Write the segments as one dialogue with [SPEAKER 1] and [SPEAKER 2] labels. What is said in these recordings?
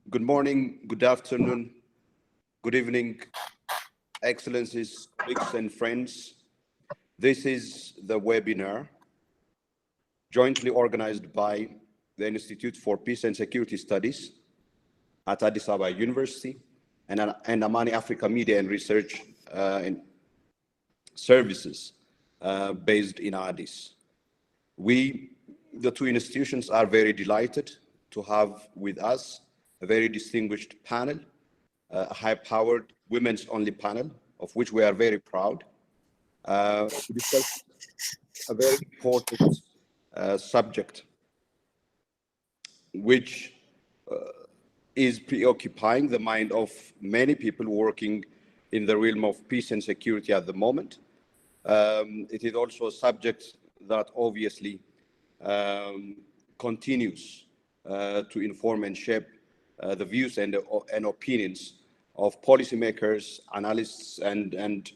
[SPEAKER 1] Good morning, good afternoon, good evening, Excellencies, colleagues, and friends. This is the webinar jointly organized by the Institute for Peace and Security Studies at Addis Ababa University and Amani Africa Media and Research and Services based in Addis. We, the two institutions, are very delighted to have with us a very distinguished panel, a high-powered women's-only panel, of which we are very proud, to discuss a very important subject, which is preoccupying the mind of many people working in the realm of peace and security at the moment. It is also a subject that obviously continues to inform and shape the views and opinions of policymakers, analysts, and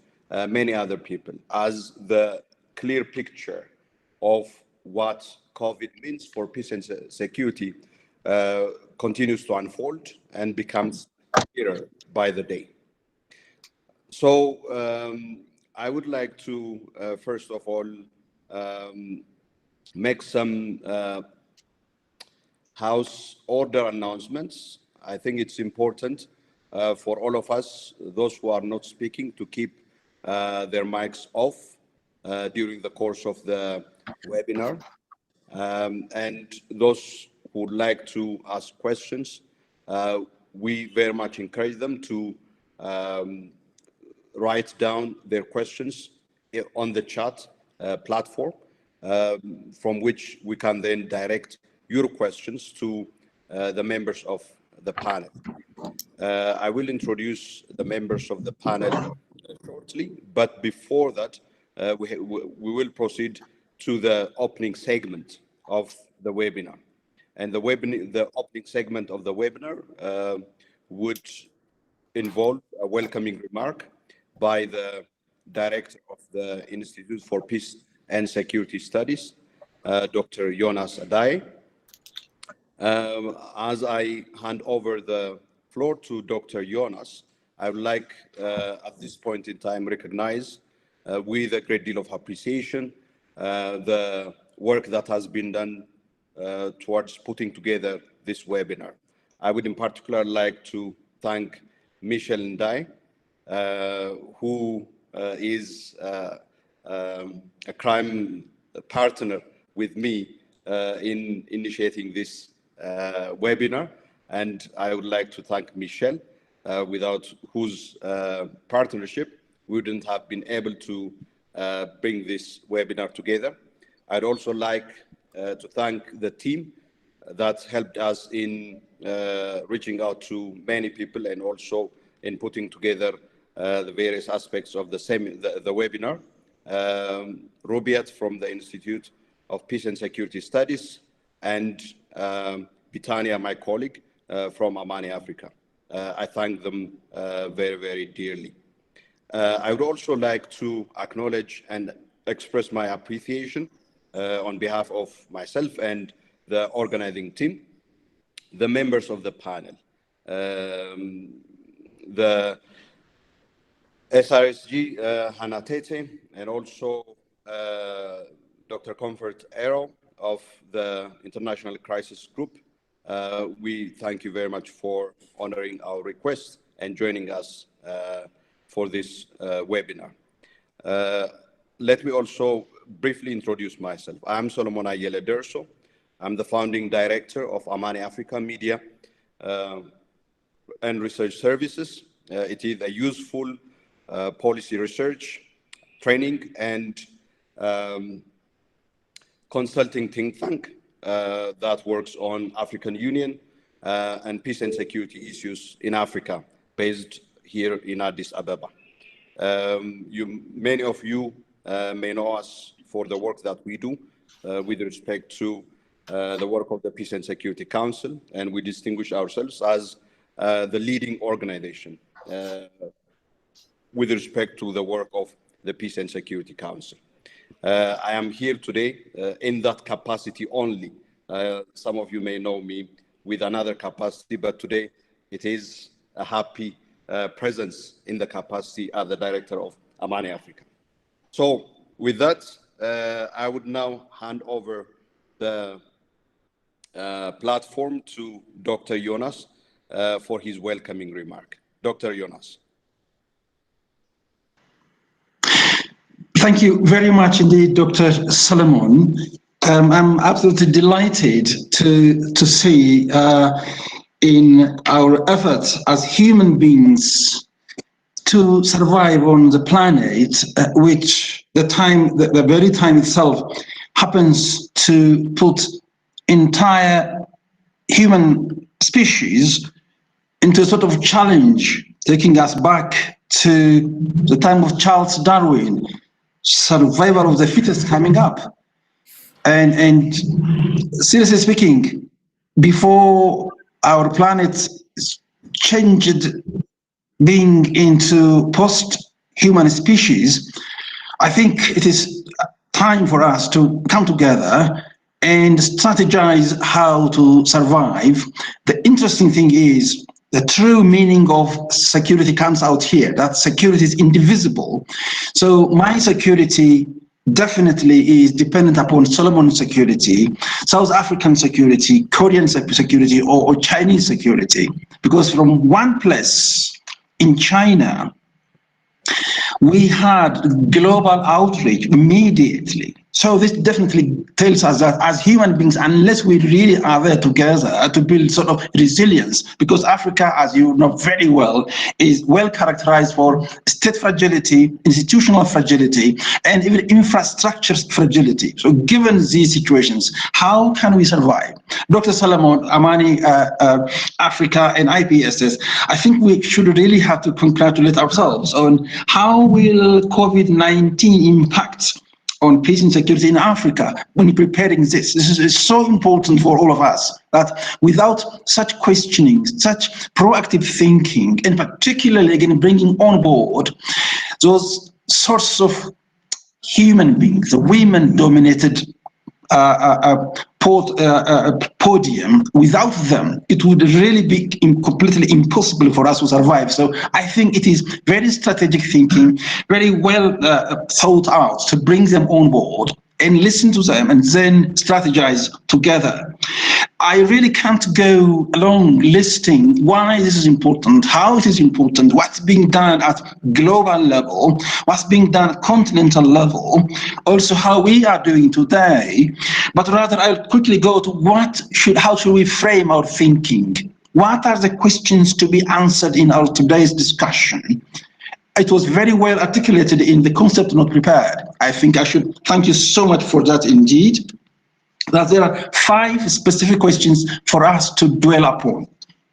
[SPEAKER 1] many other people, as the clear picture of what COVID means for peace and security continues to unfold and becomes clearer by the day. So I would like to, first of all, make some House order announcements. I think it's important for all of us, those who are not speaking, to keep their mics off during the course of the webinar. And those who would like to ask questions, we very much encourage them to write down their questions on the chat platform, from which we can then direct your questions to the members of the panel. I will introduce the members of the panel shortly, but before that, we will proceed to the opening segment of the webinar. And the opening segment of the webinar would involve a welcoming remark by the director of the Institute for Peace and Security Studies, Dr. Jonas Adai. As I hand over the floor to Dr. Jonas, I would like at this point in time recognize with a great deal of appreciation the work that has been done towards putting together this webinar. I would in particular like to thank Michel Ndai, who is a crime partner with me in initiating this webinar, and I would like to thank Michel, without whose partnership we wouldn't have been able to bring this webinar together. I'd also like to thank the team that helped us in reaching out to many people and also in putting together the various aspects of the webinar. Rubiat from the Institute of Peace and Security Studies, and Bitania, my colleague from Amani Africa. I thank them very, very dearly. I would also like to acknowledge and express my appreciation on behalf of myself and the organizing team, the members of the panel, the SRSG Hannah Tete, and also Dr. Comfort Arrow of the International Crisis Group. We thank you very much for honoring our request and joining us for this webinar. Let me also briefly introduce myself. I'm Solomon Ayele Derso. I'm the founding director of Amani Africa Media and Research Services. It is a useful policy research, training, and consulting think tank that works on African Union and peace and security issues in Africa, based here in Addis Ababa. Many of you may know us for the work that we do with respect to the work of the Peace and Security Council, and we distinguish ourselves as the leading organization with respect to the work of the Peace and Security Council. I am here today in that capacity only. Some of you may know me with another capacity, but today it is a happy presence in the capacity as the director of Amani Africa. So with that, I would now hand over the platform to Dr. Jonas for his welcoming remark. Dr. Jonas.
[SPEAKER 2] Thank you very much indeed, Dr. Solomon. I'm absolutely delighted to see in our efforts as human beings to survive on the planet, which the very time itself happens to put entire human species into a sort of challenge, taking us back to the time of Charles Darwin, survival of the fittest coming up. And seriously speaking, before our planet changed being into post-human species, I think it is time for us to come together and strategize how to survive. The interesting thing is the true meaning of security comes out here, that security is indivisible. So my security definitely is dependent upon Solomon's security, South African security, Korean security, or Chinese security. Because from one place in China, we had global outreach immediately. So this definitely tells us that as human beings, unless we really are there together to build sort of resilience, because Africa, as you know very well, is well characterized for state fragility, institutional fragility, and even infrastructure fragility. So given these situations, how can we survive? Dr. Solomon, Amani, Africa, and IPSS, I think we should really have to congratulate ourselves on how will COVID-19 impact on peace and security in Africa when preparing this. This is so important for all of us that without such questioning, such proactive thinking, and particularly again bringing on board those sorts of human beings, the women-dominated podium, without them, it would really be completely impossible for us to survive. So I think it is very strategic thinking, very well thought out to bring them on board and listen to them and then strategize together. I really can't go along listing why this is important, how it is important, what's being done at global level, what's being done at continental level, also how we are doing today, but rather I'll quickly go to how should we frame our thinking? What are the questions to be answered in our today's discussion? It was very well articulated in the concept not prepared. I think I should thank you so much for that indeed. That there are 5 specific questions for us to dwell upon.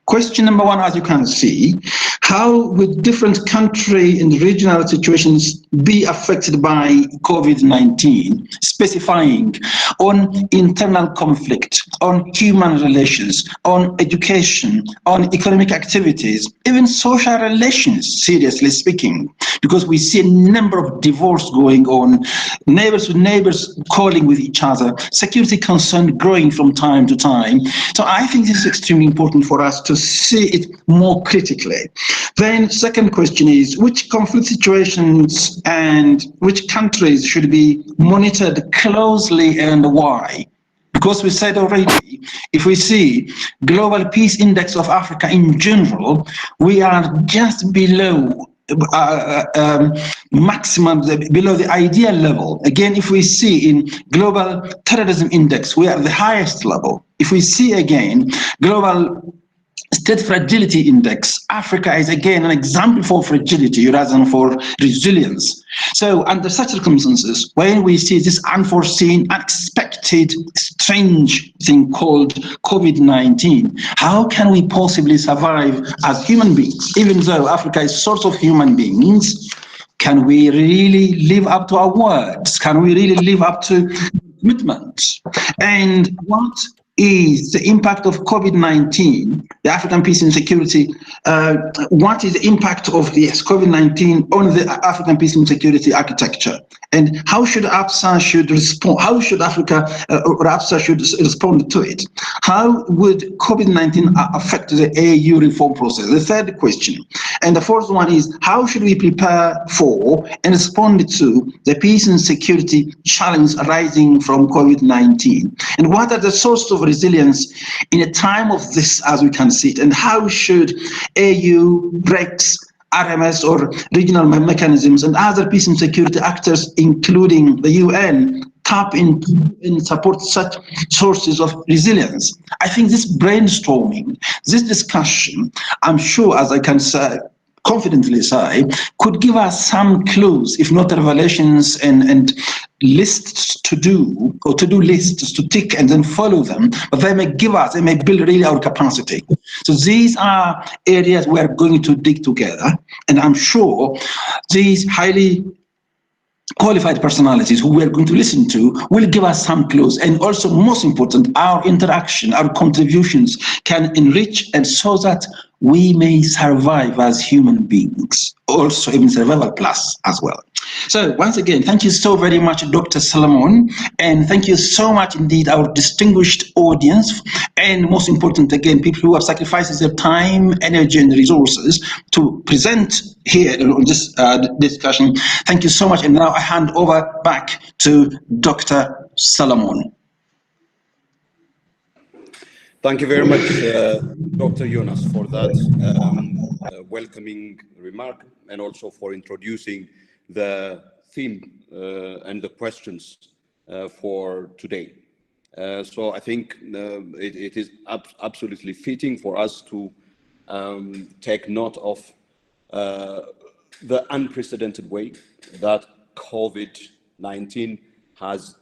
[SPEAKER 2] Question number 1, as you can see, how would different country and regional situations be affected by COVID-19, specifying on internal conflict, on human relations, on education, on economic activities, even social relations, seriously speaking, because we see a number of divorce going on, neighbors with neighbors calling with each other, security concern growing from time to time. So I think this is extremely important for us to see it more critically. Then second question is, which conflict situations and which countries should be monitored closely and why? Because we said already, if we see Global Peace Index of Africa in general, we are just below maximum, below the ideal level. Again, if we see in Global Terrorism Index, we are at the highest level. If we see again Global State Fragility Index, Africa is again an example for fragility rather than for resilience. So under such circumstances, when we see this unforeseen, unexpected, strange thing called COVID-19, how can we possibly survive as human beings? Even though Africa is sort of human beings, can we really live up to our words? Can we really live up to commitments? And what is the impact of COVID-19, the African peace and security. What is the impact of this COVID-19 on the African peace and security architecture? And how should APSA respond? How should Africa or APSA should respond to it? How would COVID-19 affect the AU reform process? The third question. And the fourth one is, how should we prepare for and respond to the peace and security challenge arising from COVID-19? And what are the sources of resilience in a time of this, as we can see it? And how should AU, BRICS, RMS or regional mechanisms and other peace and security actors, including the UN, tap into and support such sources of resilience? I think this brainstorming, this discussion, I'm sure, as I can say, confidently say, could give us some clues, if not revelations and lists to do, or to-do lists to tick and then follow them, but they may give us, they may build really our capacity. So these are areas we are going to dig together, and I'm sure these highly qualified personalities who we are going to listen to will give us some clues. And also, most important, our interaction, our contributions can enrich, and so that we may survive as human beings, also even survival plus as well. So once again, thank you so very much, Dr. Solomon, and thank you so much indeed, our distinguished audience, and most important, again, people who have sacrificed their time, energy, and resources to present here on this discussion. Thank you so much, and now I hand over back to Dr. Solomon.
[SPEAKER 1] Thank you very much, Dr. Jonas, for that welcoming remark, and also for introducing the theme and the questions for today. So I think it is absolutely fitting for us to take note of the unprecedented way that COVID-19 has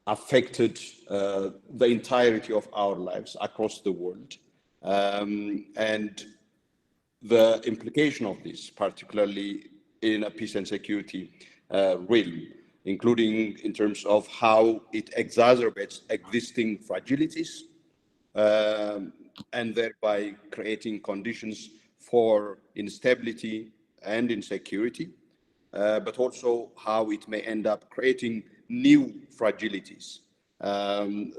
[SPEAKER 1] affected the entirety of our lives across the world, and the implication of this, particularly in a peace and security realm, including in terms of how it exacerbates existing fragilities, and thereby creating conditions for instability and insecurity, but also how it may end up creating new fragilities,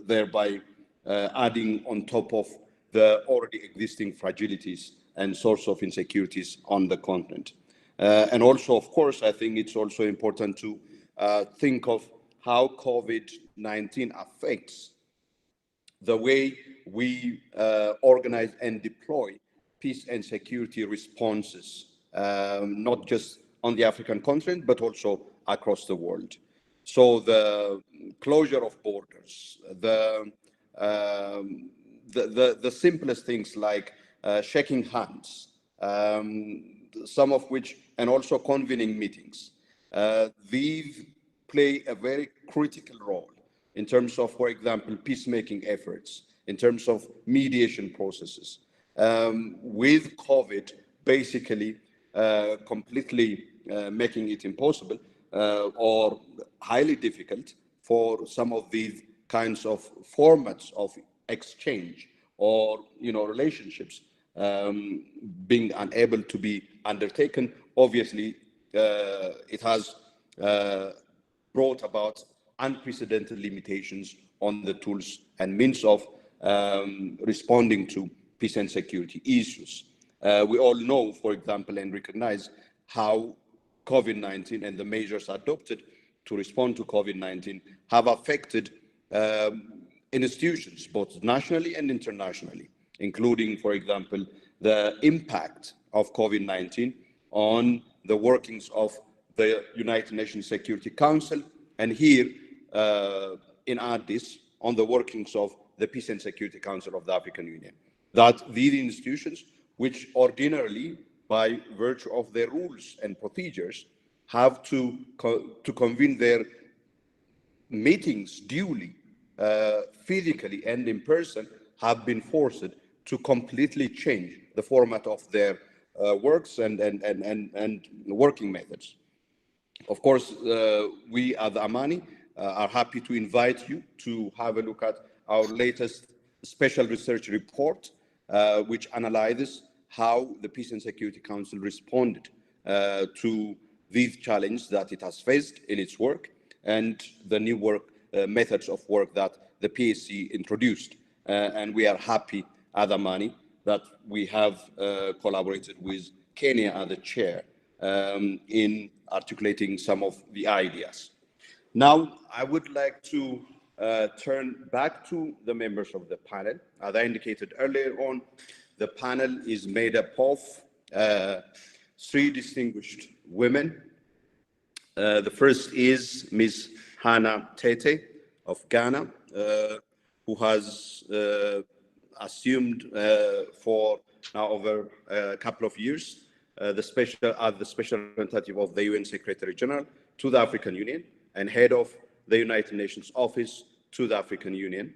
[SPEAKER 1] thereby adding on top of the already existing fragilities and source of insecurities on the continent. And also, of course, I think it's also important to think of how COVID-19 affects the way we organize and deploy peace and security responses, not just on the African continent, but also across the world. So the closure of borders, the simplest things like shaking hands, some of which, and also convening meetings, these play a very critical role in terms of, for example, peacemaking efforts, in terms of mediation processes. With COVID basically completely making it impossible or highly difficult for some of these kinds of formats of exchange or relationships being unable to be undertaken. Obviously, it has brought about unprecedented limitations on the tools and means of responding to peace and security issues. We all know, for example, and recognize how COVID-19 and the measures adopted to respond to COVID-19 have affected institutions, both nationally and internationally, including, for example, the impact of COVID-19 on the workings of the United Nations Security Council, and here in Addis, on the workings of the Peace and Security Council of the African Union. That these institutions, which ordinarily, by virtue of their rules and procedures, have to convene their meetings duly, physically and in person, have been forced to completely change the format of their works and working methods. Of course, we at the Amani are happy to invite you to have a look at our latest special research report which analyzes how the Peace and Security Council responded to these challenges that it has faced in its work and the new work methods of work that the PSC introduced. And we are happy, Adamani, that we have collaborated with Kenya as the chair in articulating some of the ideas. Now, I would like to turn back to the members of the panel. As I indicated earlier on, the panel is made up of 3 distinguished women. The first is Ms. Hannah Tete of Ghana, who has assumed for now over a couple of years the special representative of the UN Secretary General to the African Union and head of the United Nations Office to the African Union.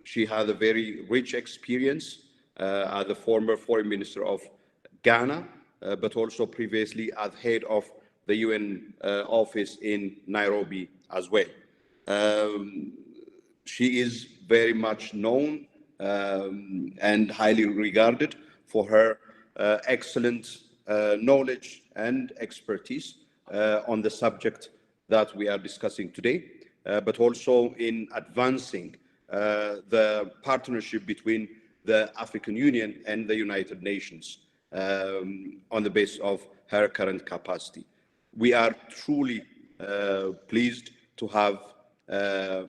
[SPEAKER 1] She had a very rich experience as the former foreign minister of Ghana, but also previously as head of the UN office in Nairobi as well. She is very much known and highly regarded for her excellent knowledge and expertise on the subject that we are discussing today, but also in advancing the partnership between the African Union and the United Nations on the basis of her current capacity. We are truly pleased to have the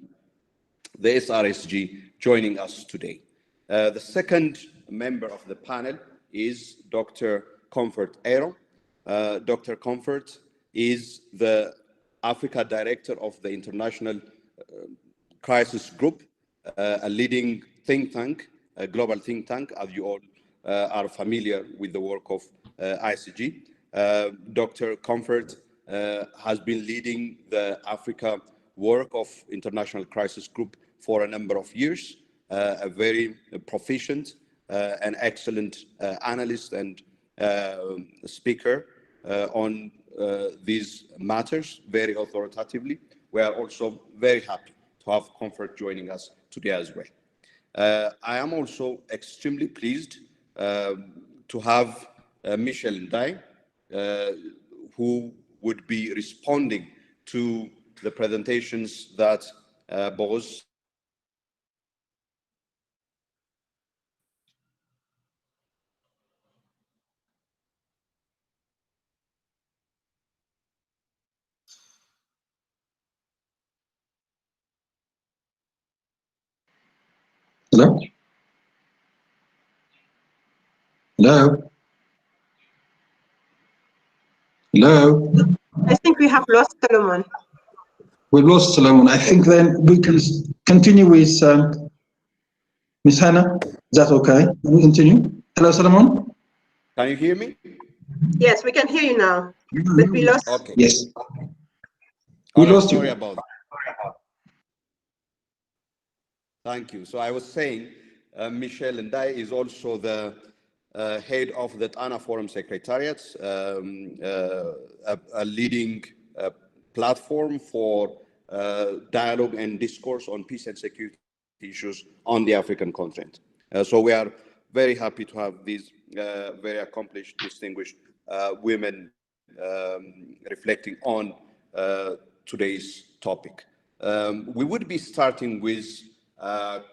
[SPEAKER 1] SRSG joining us today. The second member of the panel is Dr. Comfort Aaron. Dr. Comfort is the Africa Director of the International Crisis Group, a leading think tank, a global think tank, as you all are familiar with the work of ICG. Dr. Comfort has been leading the Africa work of International Crisis Group for a number of years, a very proficient and excellent analyst and speaker on these matters, very authoritatively. We are also very happy to have Comfort joining us today as well. I am also extremely pleased to have Michel Ndai, who would be responding to the presentations that Boz
[SPEAKER 2] Hello? Hello? Hello?
[SPEAKER 3] I think we have lost Solomon.
[SPEAKER 2] We've lost Solomon. I think then we can continue with Ms. Hannah. Is that okay? Can we continue? Hello, Solomon?
[SPEAKER 1] Can you hear me?
[SPEAKER 3] Yes, we can hear you now, but we lost.
[SPEAKER 1] Okay.
[SPEAKER 2] Yes. We lost you.
[SPEAKER 1] Sorry about that. Thank you. So I was saying, Michel Ndai is also the head of the Tana Forum Secretariat, a leading platform for dialogue and discourse on peace and security issues on the African continent. So we are very happy to have these very accomplished, distinguished women reflecting on today's topic. We would be starting with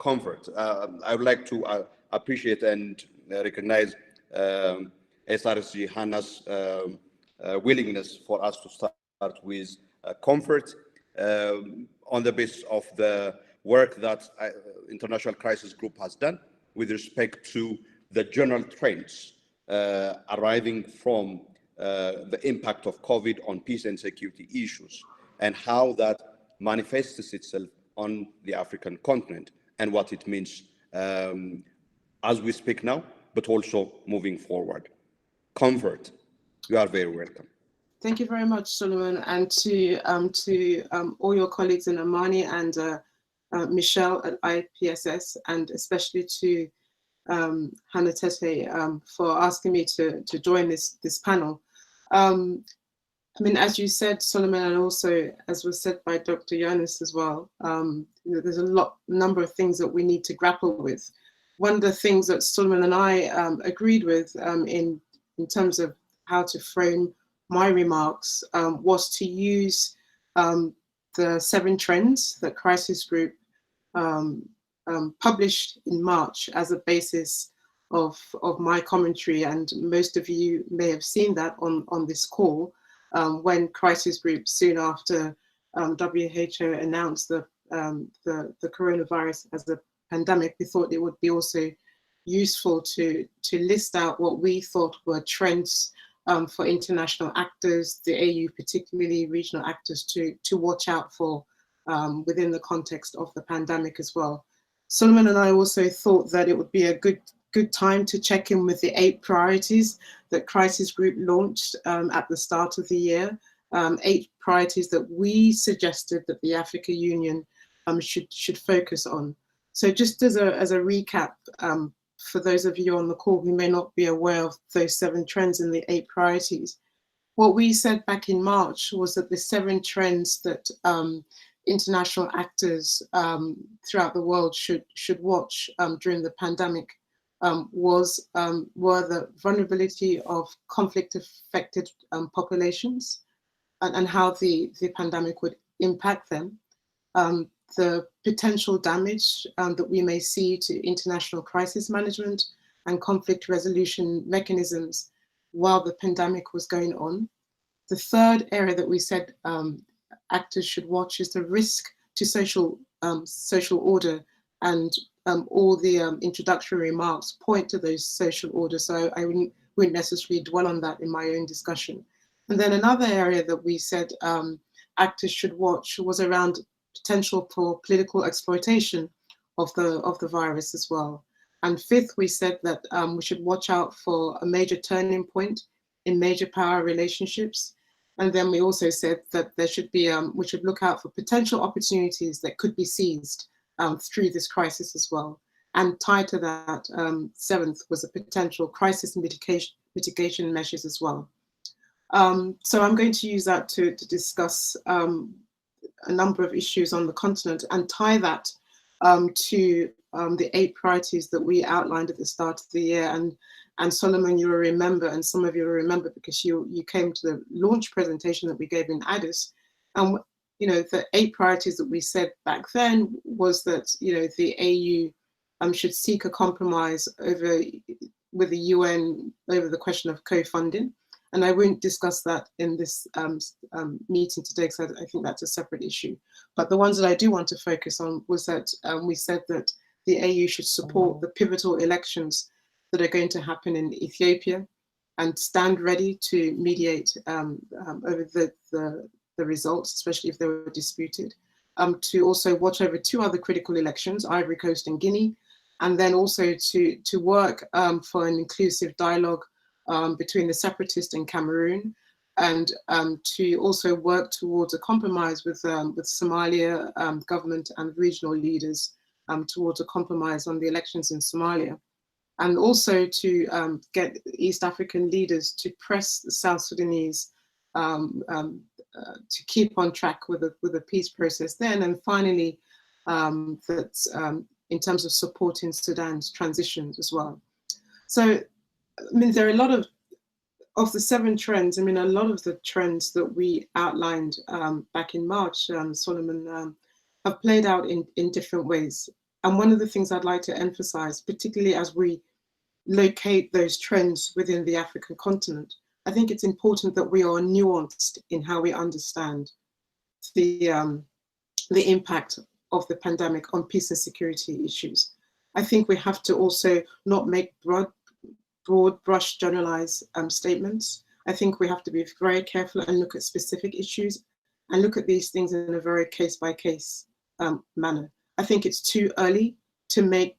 [SPEAKER 1] Comfort. I would like to appreciate and recognize SRSG Hannah's willingness for us to start with Comfort on the basis of the work that International Crisis Group has done with respect to the general trends arising from the impact of COVID on peace and security issues and how that manifests itself on the African continent and what it means as we speak now, but also moving forward. Comfort, you are very welcome.
[SPEAKER 4] Thank you very much, Solomon, and to all your colleagues in Amani and Michelle at IPSS, and especially to Hannah Tete for asking me to join this panel. I mean, as you said, Solomon, and also as was said by Dr. Jonas as well, there's a number of things that we need to grapple with. One of the things that Solomon and I agreed with in terms of how to frame my remarks was to use the 7 trends that Crisis Group published in March as a basis of my commentary, and most of you may have seen that on this call. When Crisis Group, soon after WHO announced the coronavirus as a pandemic, we thought it would be also useful to list out what we thought were trends for international actors, the AU particularly, regional actors to watch out for within the context of the pandemic as well. Solomon and I also thought that it would be a good time to check in with the 8 priorities that Crisis Group launched at the start of the year. 8 priorities that we suggested that the Africa Union should focus on. So just as a recap, for those of you on the call who may not be aware of those 7 trends and the 8 priorities, what we said back in March was that the 7 trends that international actors throughout the world should watch during the pandemic were the vulnerability of conflict-affected populations and how the pandemic would impact them, the potential damage that we may see to international crisis management and conflict resolution mechanisms while the pandemic was going on. The third area that we said actors should watch is the risk to social order, and all the introductory remarks point to those social orders, so I wouldn't necessarily dwell on that in my own discussion. And then another area that we said actors should watch was around potential for political exploitation of the virus as well. And fifth, we said that we should watch out for a major turning point in major power relationships. And then we also said that there should be, we should look out for potential opportunities that could be seized through this crisis as well. And tied to that, seventh was a potential crisis mitigation measures as well. So I'm going to use that to discuss a number of issues on the continent and tie that to the 8 priorities that we outlined at the start of the year. And Solomon, you'll remember, and some of you will remember because you came to the launch presentation that we gave in Addis. And the 8 priorities that we said back then was that the AU should seek a compromise with the UN over the question of co-funding. And I won't discuss that in this meeting today because I think that's a separate issue. But the ones that I do want to focus on was that we said that the AU should support the pivotal elections that are going to happen in Ethiopia and stand ready to mediate over the results, especially if they were disputed. To also watch over 2 other critical elections, Ivory Coast and Guinea, and then also to work for an inclusive dialogue between the separatists and Cameroon, and to also work towards a compromise with Somalia government and regional leaders towards a compromise on the elections in Somalia. And also to get East African leaders to press the South Sudanese to keep on track with the peace process then. And finally, that in terms of supporting Sudan's transitions as well. So, I mean, there are a lot of the 7 trends. I mean, a lot of the trends that we outlined back in March, Solomon, have played out in different ways. And one of the things I'd like to emphasize, particularly as we locate those trends within the African continent, I think it's important that we are nuanced in how we understand the impact of the pandemic on peace and security issues. I think we have to also not make broad brush generalized statements. I think we have to be very careful and look at specific issues and look at these things in a very case-by-case manner. I think it's too early to make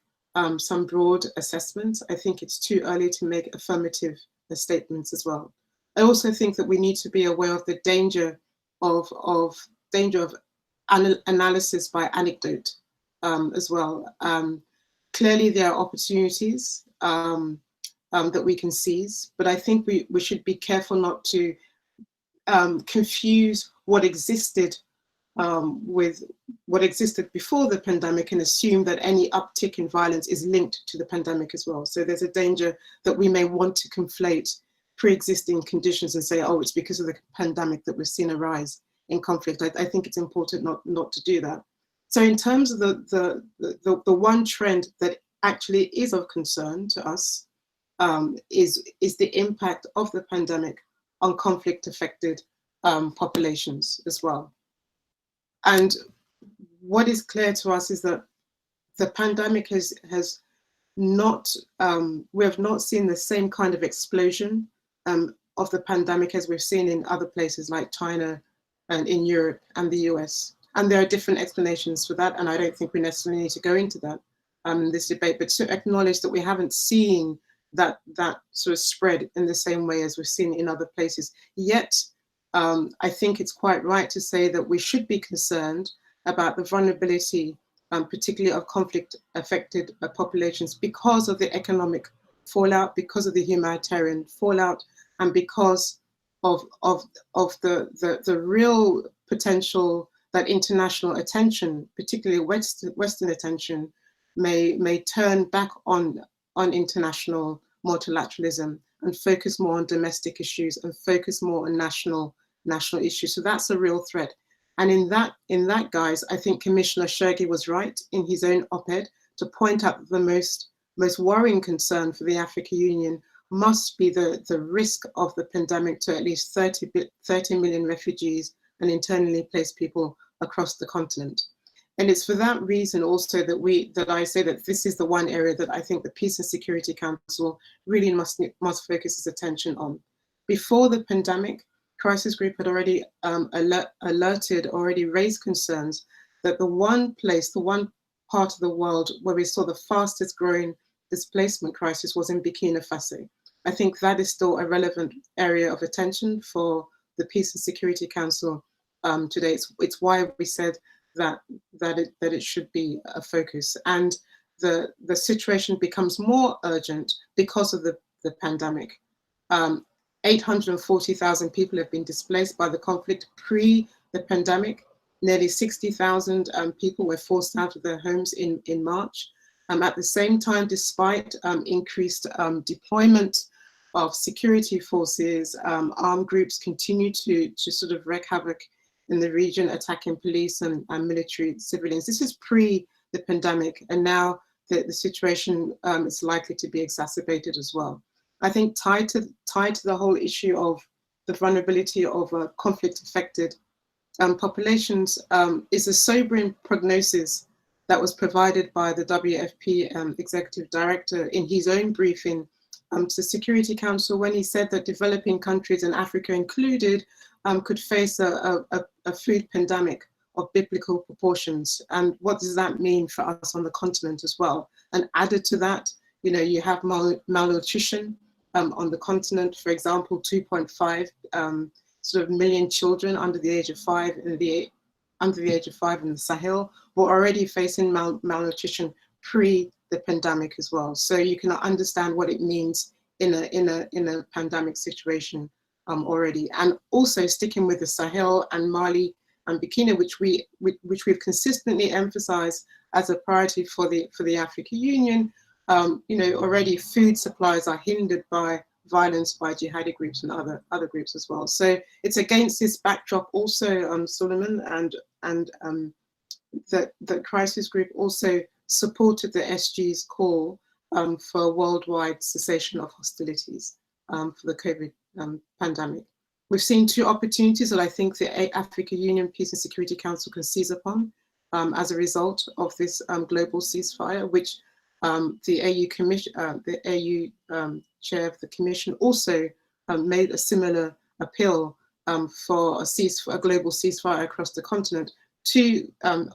[SPEAKER 4] some broad assessments. I think it's too early to make affirmative statements as well. I also think that we need to be aware of the danger of analysis by anecdote as well. Clearly, there are opportunities that we can seize, but I think we should be careful not to confuse what existed with what existed before the pandemic and assume that any uptick in violence is linked to the pandemic as well. So there's a danger that we may want to conflate pre-existing conditions and say, oh, it's because of the pandemic that we've seen a rise in conflict. I think it's important not to do that. So in terms of the one trend that actually is of concern to us is the impact of the pandemic on conflict-affected populations as well. And what is clear to us is that the pandemic has not, we have not seen the same kind of explosion of the pandemic as we've seen in other places like China and in Europe and the US. And there are different explanations for that, and I don't think we necessarily need to go into that in this debate, but to acknowledge that we haven't seen that sort of spread in the same way as we've seen in other places. Yet, I think it's quite right to say that we should be concerned about the vulnerability, particularly of conflict-affected populations, because of the economic fallout, because of the humanitarian fallout, and because of the real potential that international attention, particularly Western attention, may turn back on international multilateralism and focus more on domestic issues and focus more on national issues. So that's a real threat. And in that guise, I think Commissioner Shergi was right in his own op-ed to point out that the most worrying concern for the African Union must be the risk of the pandemic to at least 30 million refugees and internally placed people across the continent. And it's for that reason also that I say that this is the one area that I think the Peace and Security Council really must focus its attention on. Before the pandemic, Crisis Group had already already raised concerns that the one part of the world where we saw the fastest growing displacement crisis was in Burkina Faso. I think that is still a relevant area of attention for the Peace and Security Council today. It's why we said that it should be a focus, and the situation becomes more urgent because of the pandemic. 840,000 people have been displaced by the conflict pre the pandemic. Nearly 60,000 people were forced out of their homes in March. At the same time, despite increased deployment of security forces, armed groups continue to sort of wreak havoc in the region, attacking police and military civilians. This is pre the pandemic, and now the situation is likely to be exacerbated as well. I think tied to the whole issue of the vulnerability of conflict-affected populations is a sobering prognosis that was provided by the WFP Executive Director in his own briefing to the Security Council, when he said that developing countries, and Africa included, could face a food pandemic of biblical proportions. And what does that mean for us on the continent as well? And added to that, you have malnutrition on the continent. For example, 2.5 sort of million children under the age of 5 in the Sahel were already facing malnutrition pre the pandemic as well. So you can understand what it means in a pandemic situation already. And also sticking with the Sahel and Mali and Burkina, which we've consistently emphasized as a priority for the African Union. Already food supplies are hindered by violence by jihadi groups and other groups as well. So it's against this backdrop also, Suleiman, and the Crisis Group also supported the SG's call for worldwide cessation of hostilities for the COVID pandemic. We've seen two opportunities that I think the African Union Peace and Security Council can seize upon as a result of this global ceasefire, which the AU chair of the Commission also made a similar appeal for a global ceasefire across the continent. Two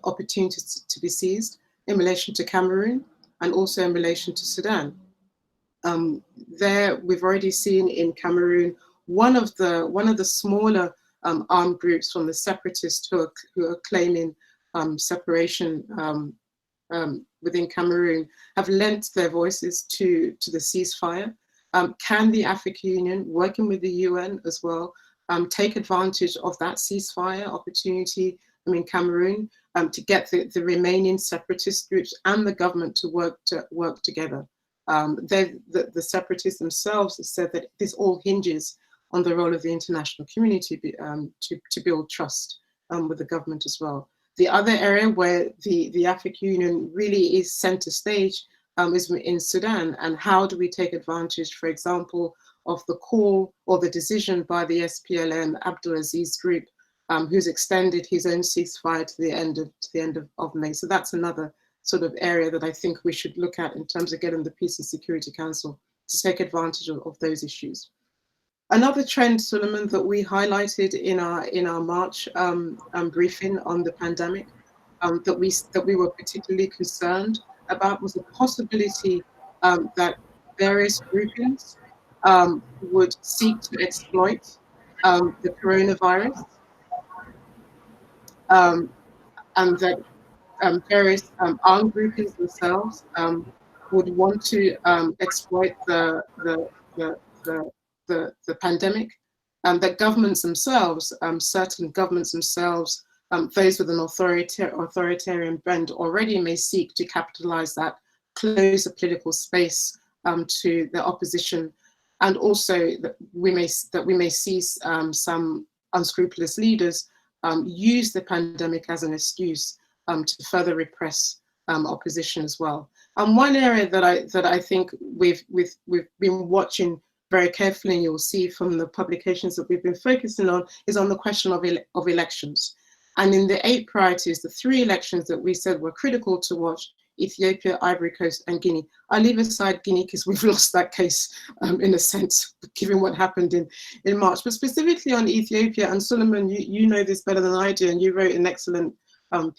[SPEAKER 4] opportunities to be seized in relation to Cameroon and also in relation to Sudan. There, we've already seen in Cameroon one of the smaller armed groups from the separatists who are claiming separation within Cameroon have lent their voices to the ceasefire. Can the African Union, working with the UN as well, take advantage of that ceasefire opportunity in Cameroon to get the remaining separatist groups and the government to work together. The separatists themselves have said that this all hinges on the role of the international community to build trust with the government as well. The other area where the African Union really is center stage is in Sudan, and how do we take advantage, for example, of the call or the decision by the SPLM Abdulaziz group, who's extended his own ceasefire to the end of May. So that's another sort of area that I think we should look at in terms of getting the Peace and Security Council to take advantage of those issues. Another trend, Suleiman, that we highlighted in our March briefing on the pandemic, that we were particularly concerned about, was the possibility that various groupings would seek to exploit the coronavirus, and that various armed groupings themselves would want to exploit the pandemic, that governments themselves, certain governments themselves, those with an authoritarian bent already may seek to capitalize that, close the political space to the opposition, and also that we may see some unscrupulous leaders use the pandemic as an excuse to further repress opposition as well. And one area that I think we've been watching very carefully, and you'll see from the publications that we've been focusing on, is on the question of elections. And in the 8 priorities, the 3 elections that we said were critical to watch, Ethiopia, Ivory Coast, and Guinea. I leave aside Guinea because we've lost that case in a sense, given what happened in March. But specifically on Ethiopia, and Suleiman, you know this better than I do, and you wrote an excellent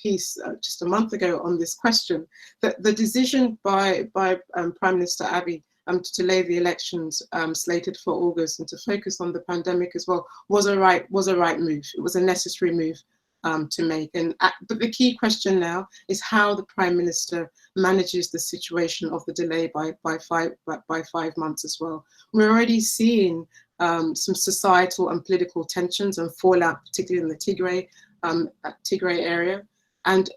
[SPEAKER 4] piece just a month ago on this question, that the decision by Prime Minister Abiy to delay the elections slated for August and to focus on the pandemic as well was a right move. It was a necessary move to make. But the key question now is how the Prime Minister manages the situation of the delay by 5 months as well. We're already seeing some societal and political tensions and fallout, particularly in the Tigray area. And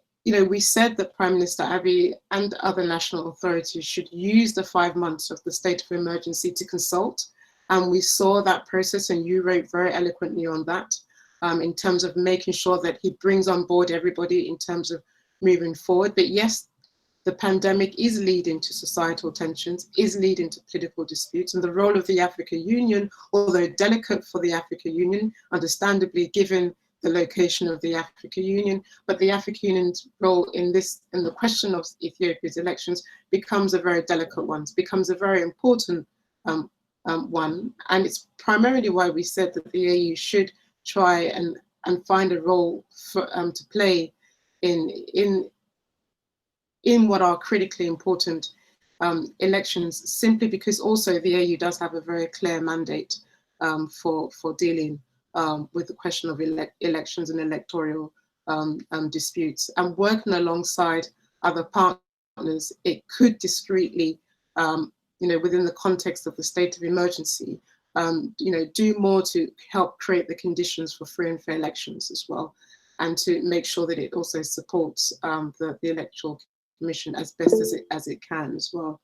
[SPEAKER 4] we said that Prime Minister Abiy and other national authorities should use the 5 months of the state of emergency to consult. And we saw that process, and you wrote very eloquently on that, in terms of making sure that he brings on board everybody in terms of moving forward. But yes, the pandemic is leading to societal tensions, is leading to political disputes, and the role of the African Union, although delicate for the African Union, understandably given the location of the African Union, but the African Union's role in the question of Ethiopia's elections becomes a very delicate one, becomes a very important one. And it's primarily why we said that the AU should try and find a role for, to play in what are critically important elections, simply because also the AU does have a very clear mandate for dealing with the question of elections and electoral disputes, and working alongside other partners. It could discreetly, within the context of the state of emergency, do more to help create the conditions for free and fair elections as well, and to make sure that it also supports the Electoral Commission as best as it can as well.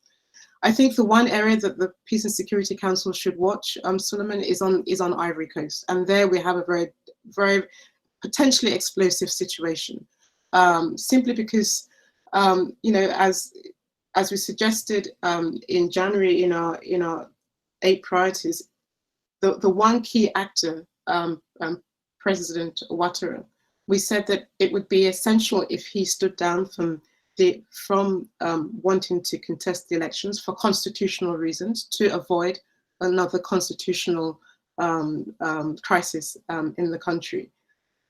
[SPEAKER 4] I think the one area that the Peace and Security Council should watch, Suleiman, is on Ivory Coast, and there we have a very, very potentially explosive situation, simply because, as we suggested in January in our 8 priorities, the one key actor, President Ouattara, we said that it would be essential if he stood down from wanting to contest the elections for constitutional reasons, to avoid another constitutional crisis in the country.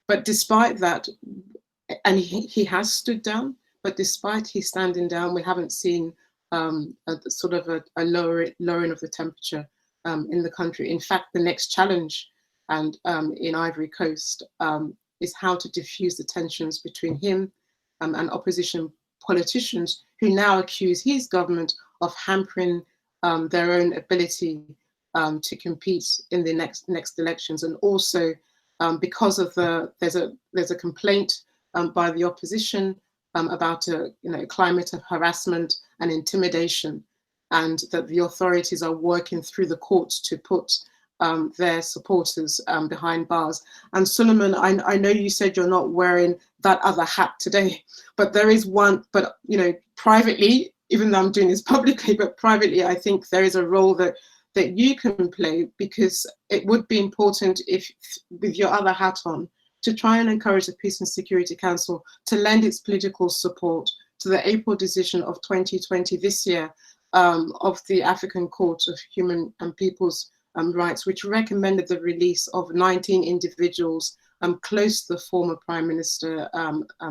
[SPEAKER 4] But despite that, and he has stood down, but despite his standing down, we haven't seen a lowering of the temperature in the country. In fact, the next challenge in Ivory Coast is how to diffuse the tensions between him and opposition politicians, who now accuse his government of hampering their own ability to compete in the next elections. And also because of there's a complaint by the opposition about a climate of harassment and intimidation, and that the authorities are working through the courts to put their supporters behind bars. And Suleiman, I know you said you're not wearing that other hat today, but there is one, but privately, even though I'm doing this publicly, but privately, I think there is a role that you can play, because it would be important, if with your other hat on, to try and encourage the Peace and Security Council to lend its political support to the April decision of 2020 this year of the African Court of Human and People's Rights, which recommended the release of 19 individuals close to the former Prime Minister,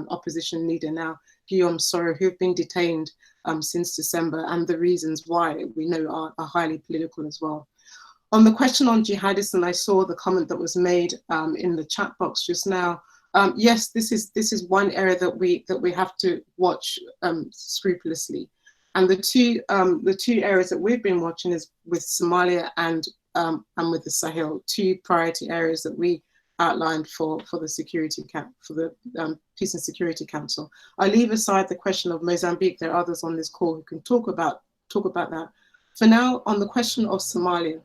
[SPEAKER 4] opposition leader now, Guillaume Soro, who have been detained since December, and the reasons why we know are highly political as well. On the question on jihadism, I saw the comment that was made in the chat box just now. Yes, this is one area that we have to watch scrupulously, and the two areas that we've been watching is with Somalia and with the Sahel, two priority areas that we outlined for the Peace and Security Council. I leave aside the question of Mozambique. There are others on this call who can talk about that. For now, on the question of Somalia,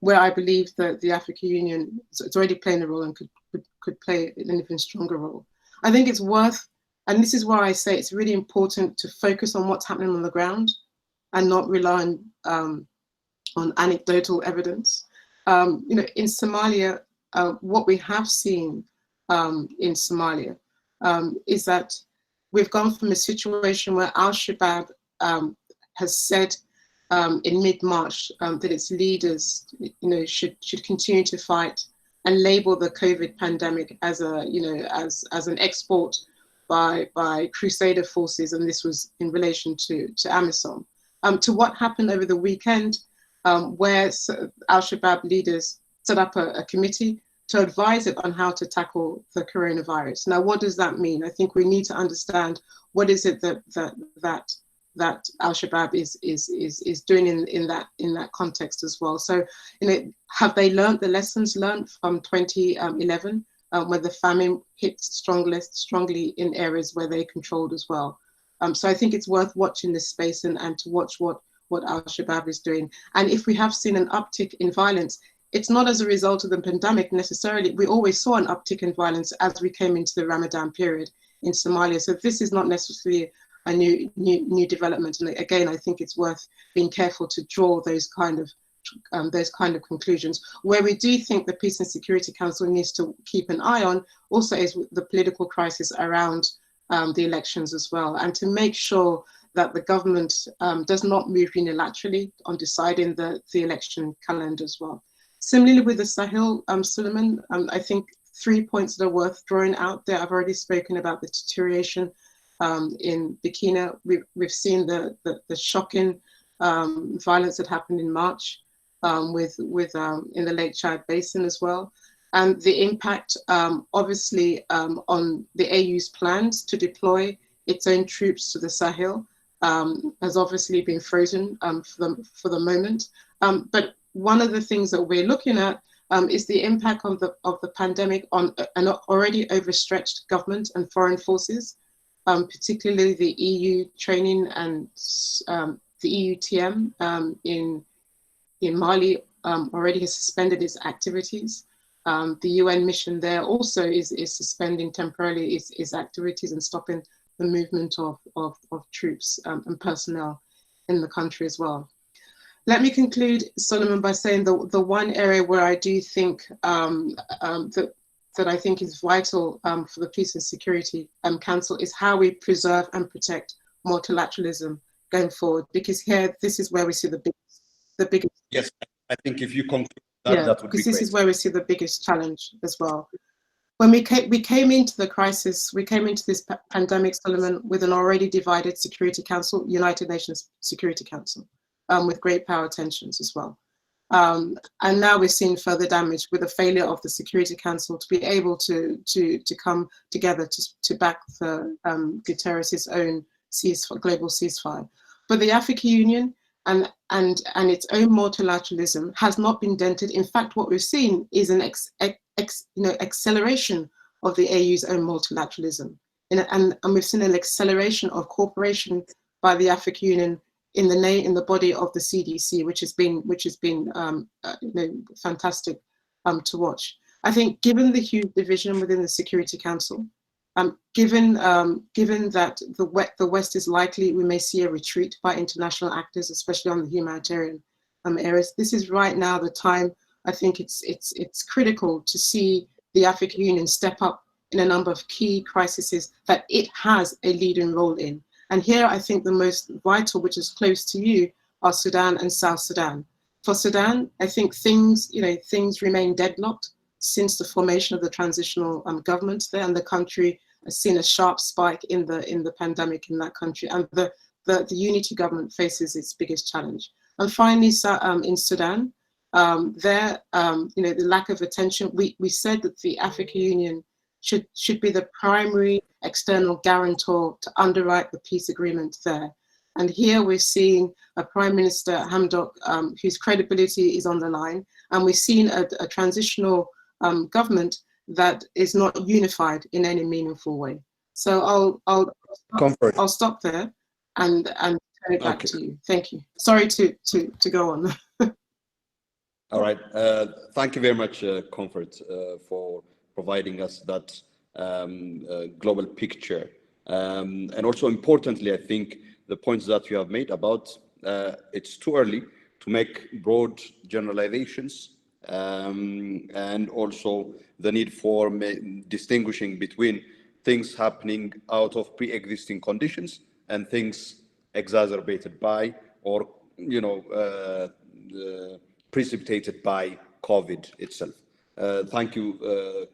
[SPEAKER 4] where I believe that the African Union is already playing a role and could play an even stronger role, I think it's worth, and this is why I say it's really important to focus on what's happening on the ground and not rely on anecdotal evidence. In Somalia, what we have seen in Somalia is that we've gone from a situation where Al-Shabaab has said in mid-March that its leaders, should continue to fight and label the COVID pandemic as as an export by Crusader forces, and this was in relation to AMISOM, to what happened over the weekend, where Al-Shabaab leaders set up a committee to advise it on how to tackle the coronavirus. Now, what does that mean? I think we need to understand what is it that Al-Shabaab is doing in that context as well. So, have they learned the lessons learned from 2011, when the famine hit strongly in areas where they controlled as well? So I think it's worth watching this space and to watch what Al-Shabaab is doing. And if we have seen an uptick in violence, it's not as a result of the pandemic necessarily. We always saw an uptick in violence as we came into the Ramadan period in Somalia. So this is not necessarily a new development. And again, I think it's worth being careful to draw those kind of conclusions. Where we do think the Peace and Security Council needs to keep an eye on also is the political crisis around the elections as well, and to make sure that the government does not move unilaterally on deciding the election calendar as well. Similarly with the Sahel, Suleiman, I think 3 points that are worth drawing out there. I've already spoken about the deterioration in Burkina. We've seen the shocking violence that happened in March with in the Lake Chad Basin as well. And the impact, obviously, on the AU's plans to deploy its own troops to the Sahel has obviously been frozen for the moment. But one of the things that we're looking at is the impact of the pandemic on an already overstretched government and foreign forces, particularly the EU training and the EUTM in Mali already has suspended its activities. The UN mission there also is suspending temporarily its activities and stopping the movement of troops and personnel in the country as well. Let me conclude, Solomon, by saying the one area where I do think that I think is vital for the Peace and Security Council is how we preserve and protect multilateralism going forward, because here this is where we see the biggest.
[SPEAKER 1] Yes, I think if you conclude that, that would be great.
[SPEAKER 4] Because this is where we see the biggest challenge as well. When we came into the crisis, we came into this pandemic, Solomon, with an already divided Security Council, United Nations Security Council, with great power tensions as well. And now we're seeing further damage with the failure of the Security Council to be able to come together to back the Guterres' own global ceasefire. But the African Union and its own multilateralism has not been dented. In fact, what we've seen is an acceleration of the AU's own multilateralism, and we've seen an acceleration of cooperation by the African Union in the body of the CDC, which has been fantastic to watch. I think, given the huge division within the Security Council, given that the West is likely, we may see a retreat by international actors, especially on the humanitarian areas. This is right now the time. I think it's critical to see the African Union step up in a number of key crises that it has a leading role in. And here, I think the most vital, which is close to you, are Sudan and South Sudan. For Sudan, I think things remain deadlocked since the formation of the transitional government there, and the country has seen a sharp spike in the pandemic in that country, and the unity government faces its biggest challenge. And finally, in Sudan, the lack of attention. We said that the African Union should be the primary external guarantor to underwrite the peace agreement there. And here we're seeing a Prime Minister, Hamdok, whose credibility is on the line, and we've seen a transitional government that is not unified in any meaningful way. So I'll stop there and turn it back to you. Thank you. Sorry to go on.
[SPEAKER 1] All right. Thank you very much, Comfort, for providing us that global picture. And also importantly, I think the points that you have made about it's too early to make broad generalizations, and also the need for distinguishing between things happening out of pre-existing conditions and things exacerbated by or precipitated by COVID itself. Thank you,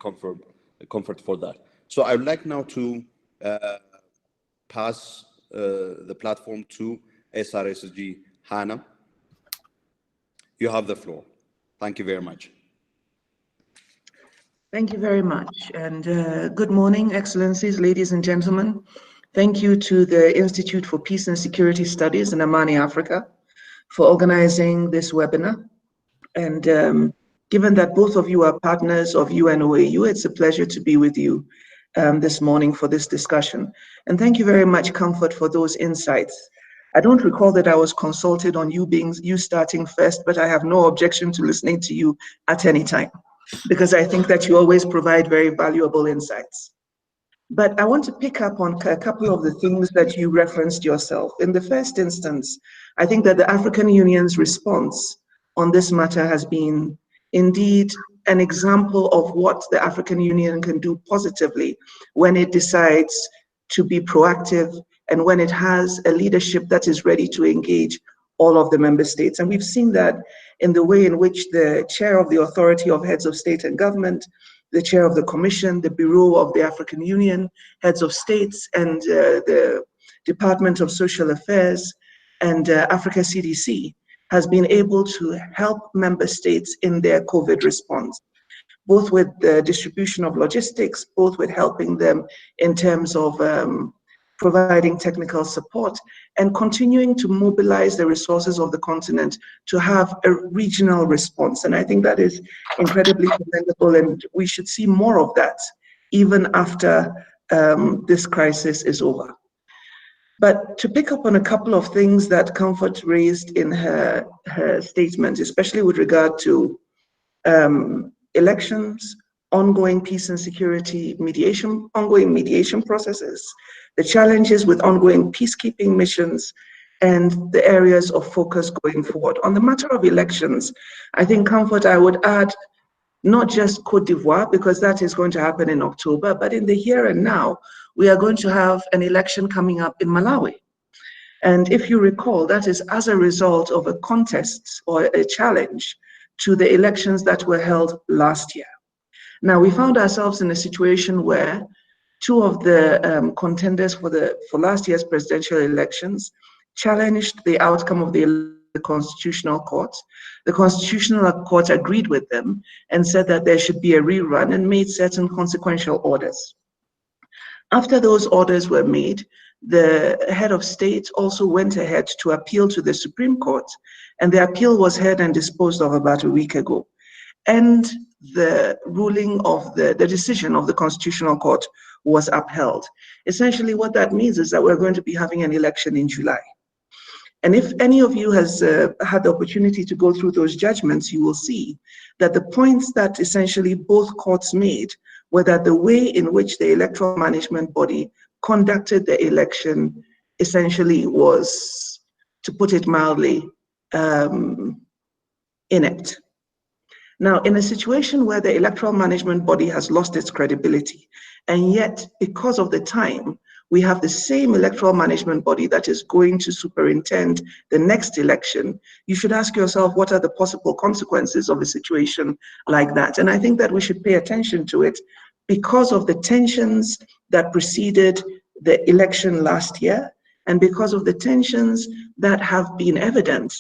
[SPEAKER 1] Comfort, for that. So I would like now to pass the platform to SRSG Hannah. You have the floor. Thank you very much.
[SPEAKER 5] Thank you very much. And good morning, Excellencies, ladies and gentlemen. Thank you to the Institute for Peace and Security Studies in Amani, Africa, for organizing this webinar. And given that both of you are partners of UNOAU, it's a pleasure to be with you this morning for this discussion. And thank you very much, Comfort, for those insights. I don't recall that I was consulted on you starting first, but I have no objection to listening to you at any time, because I think that you always provide very valuable insights. But I want to pick up on a couple of the things that you referenced yourself. In the first instance, I think that the African Union's response on this matter has been indeed an example of what the African Union can do positively when it decides to be proactive and when it has a leadership that is ready to engage all of the member states. And we've seen that in the way in which the chair of the Authority of Heads of State and Government, the chair of the Commission, the Bureau of the African Union, heads of states, and the Department of Social Affairs and Africa CDC has been able to help member states in their COVID response, both with the distribution of logistics, both with helping them in terms of providing technical support, and continuing to mobilize the resources of the continent to have a regional response. And I think that is incredibly commendable, and we should see more of that even after this crisis is over. But to pick up on a couple of things that Comfort raised in her statement, especially with regard to elections, ongoing peace and security mediation, ongoing mediation processes, the challenges with ongoing peacekeeping missions, and the areas of focus going forward. On the matter of elections, I think, Comfort, I would add not just Côte d'Ivoire, because that is going to happen in October, but in the here and now, we are going to have an election coming up in Malawi. And if you recall, that is as a result of a contest or a challenge to the elections that were held last year. Now, we found ourselves in a situation where two of the contenders for last year's presidential elections challenged the outcome of the Constitutional Court. The Constitutional Court agreed with them and said that there should be a rerun and made certain consequential orders. After those orders were made, the head of state also went ahead to appeal to the Supreme Court, and the appeal was heard and disposed of about a week ago. And the ruling of the decision of the Constitutional Court was upheld. Essentially, what that means is that we're going to be having an election in July. And if any of you has had the opportunity to go through those judgments, you will see that the points that essentially both courts made were that the way in which the electoral management body conducted the election essentially was, to put it mildly, inept. Now, in a situation where the electoral management body has lost its credibility, and yet because of the time, we have the same electoral management body that is going to superintend the next election, you should ask yourself, what are the possible consequences of a situation like that? And I think that we should pay attention to it because of the tensions that preceded the election last year, and because of the tensions that have been evident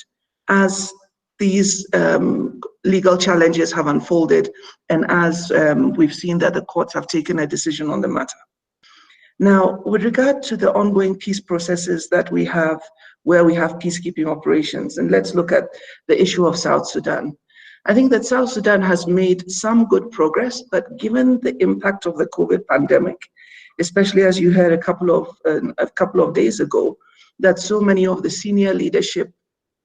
[SPEAKER 5] as these legal challenges have unfolded, and as we've seen that the courts have taken a decision on the matter. Now, with regard to the ongoing peace processes that we have, where we have peacekeeping operations, and let's look at the issue of South Sudan. I think that South Sudan has made some good progress, but given the impact of the COVID pandemic, especially as you heard a couple of days ago, that so many of the senior leadership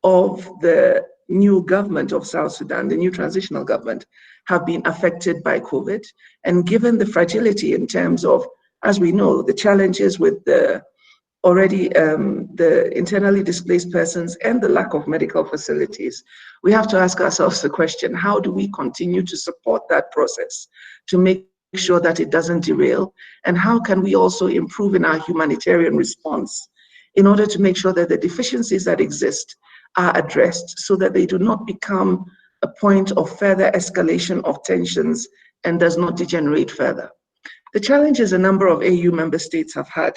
[SPEAKER 5] of the new government of South Sudan, the new transitional government, have been affected by COVID. And given the fragility in terms of, as we know, the challenges with the internally displaced persons and the lack of medical facilities, we have to ask ourselves the question, how do we continue to support that process to make sure that it doesn't derail? And how can we also improve in our humanitarian response in order to make sure that the deficiencies that exist are addressed so that they do not become a point of further escalation of tensions and does not degenerate further? The challenges a number of AU member states have had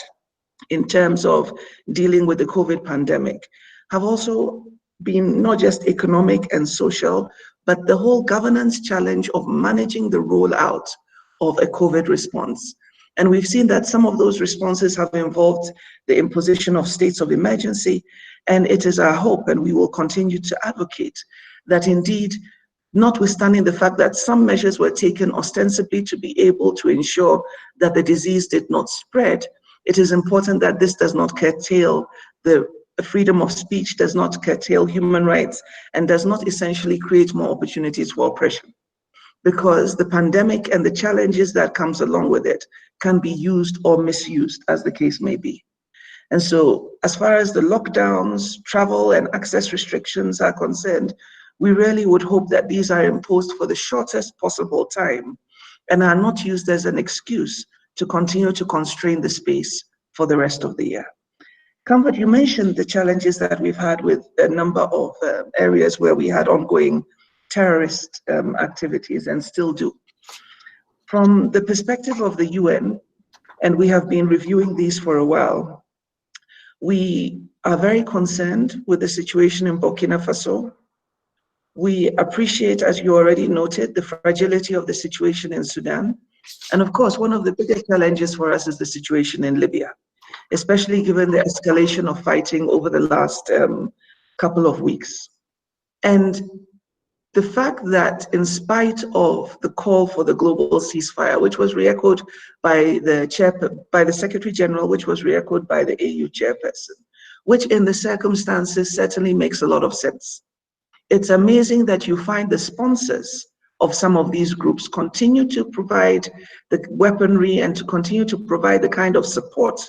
[SPEAKER 5] in terms of dealing with the COVID pandemic have also been not just economic and social, but the whole governance challenge of managing the rollout of a COVID response. And we've seen that some of those responses have involved the imposition of states of emergency, and it is our hope, and we will continue to advocate, that indeed, notwithstanding the fact that some measures were taken ostensibly to be able to ensure that the disease did not spread, it is important that this does not curtail the freedom of speech, does not curtail human rights, and does not essentially create more opportunities for oppression. Because the pandemic and the challenges that comes along with it can be used or misused, as the case may be. And so, as far as the lockdowns, travel, and access restrictions are concerned, we really would hope that these are imposed for the shortest possible time and are not used as an excuse to continue to constrain the space for the rest of the year. Comfort, you mentioned the challenges that we've had with a number of areas where we had ongoing terrorist activities and still do. From the perspective of the UN, and we have been reviewing these for a while, we are very concerned with the situation in Burkina Faso. We appreciate, as you already noted, the fragility of the situation in Sudan. And of course, one of the biggest challenges for us is the situation in Libya, especially given the escalation of fighting over the last couple of weeks. And the fact that in spite of the call for the global ceasefire, which was re-echoed by the Secretary General, which was re-echoed by the AU chairperson, which in the circumstances certainly makes a lot of sense. It's amazing that you find the sponsors of some of these groups continue to provide the weaponry and to continue to provide the kind of support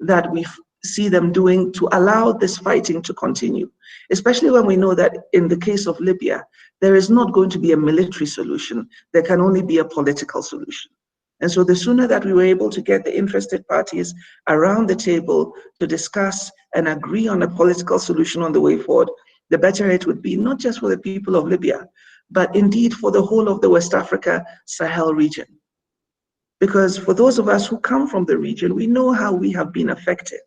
[SPEAKER 5] that we see them doing to allow this fighting to continue, especially when we know that in the case of Libya, there is not going to be a military solution. There can only be a political solution. And so the sooner that we were able to get the interested parties around the table to discuss and agree on a political solution on the way forward, the better it would be, not just for the people of Libya, but indeed for the whole of the West Africa Sahel region. Because for those of us who come from the region, we know how we have been affected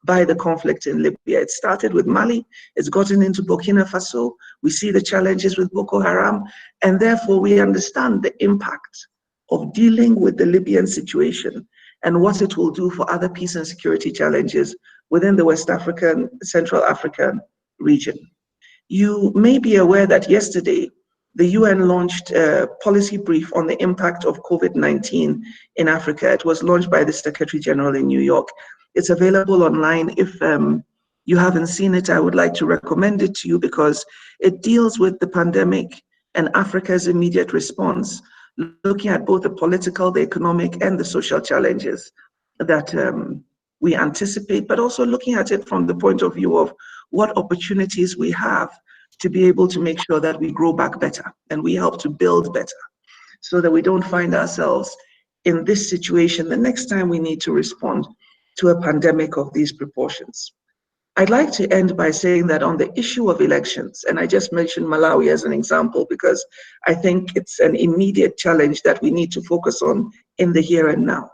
[SPEAKER 5] by the conflict in Libya. It started with Mali, it's gotten into Burkina Faso, we see the challenges with Boko Haram, and therefore we understand the impact of dealing with the Libyan situation and what it will do for other peace and security challenges within the West African, Central African region. You may be aware that yesterday, the UN launched a policy brief on the impact of COVID-19 in Africa. It was launched by the Secretary General in New York. It's available online. If you haven't seen it, I would like to recommend it to you because it deals with the pandemic and Africa's immediate response, looking at both the political, the economic, and the social challenges that we anticipate, but also looking at it from the point of view of what opportunities we have to be able to make sure that we grow back better and we help to build better so that we don't find ourselves in this situation the next time we need to respond to a pandemic of these proportions. I'd like to end by saying that on the issue of elections, and I just mentioned Malawi as an example because I think it's an immediate challenge that we need to focus on in the here and now.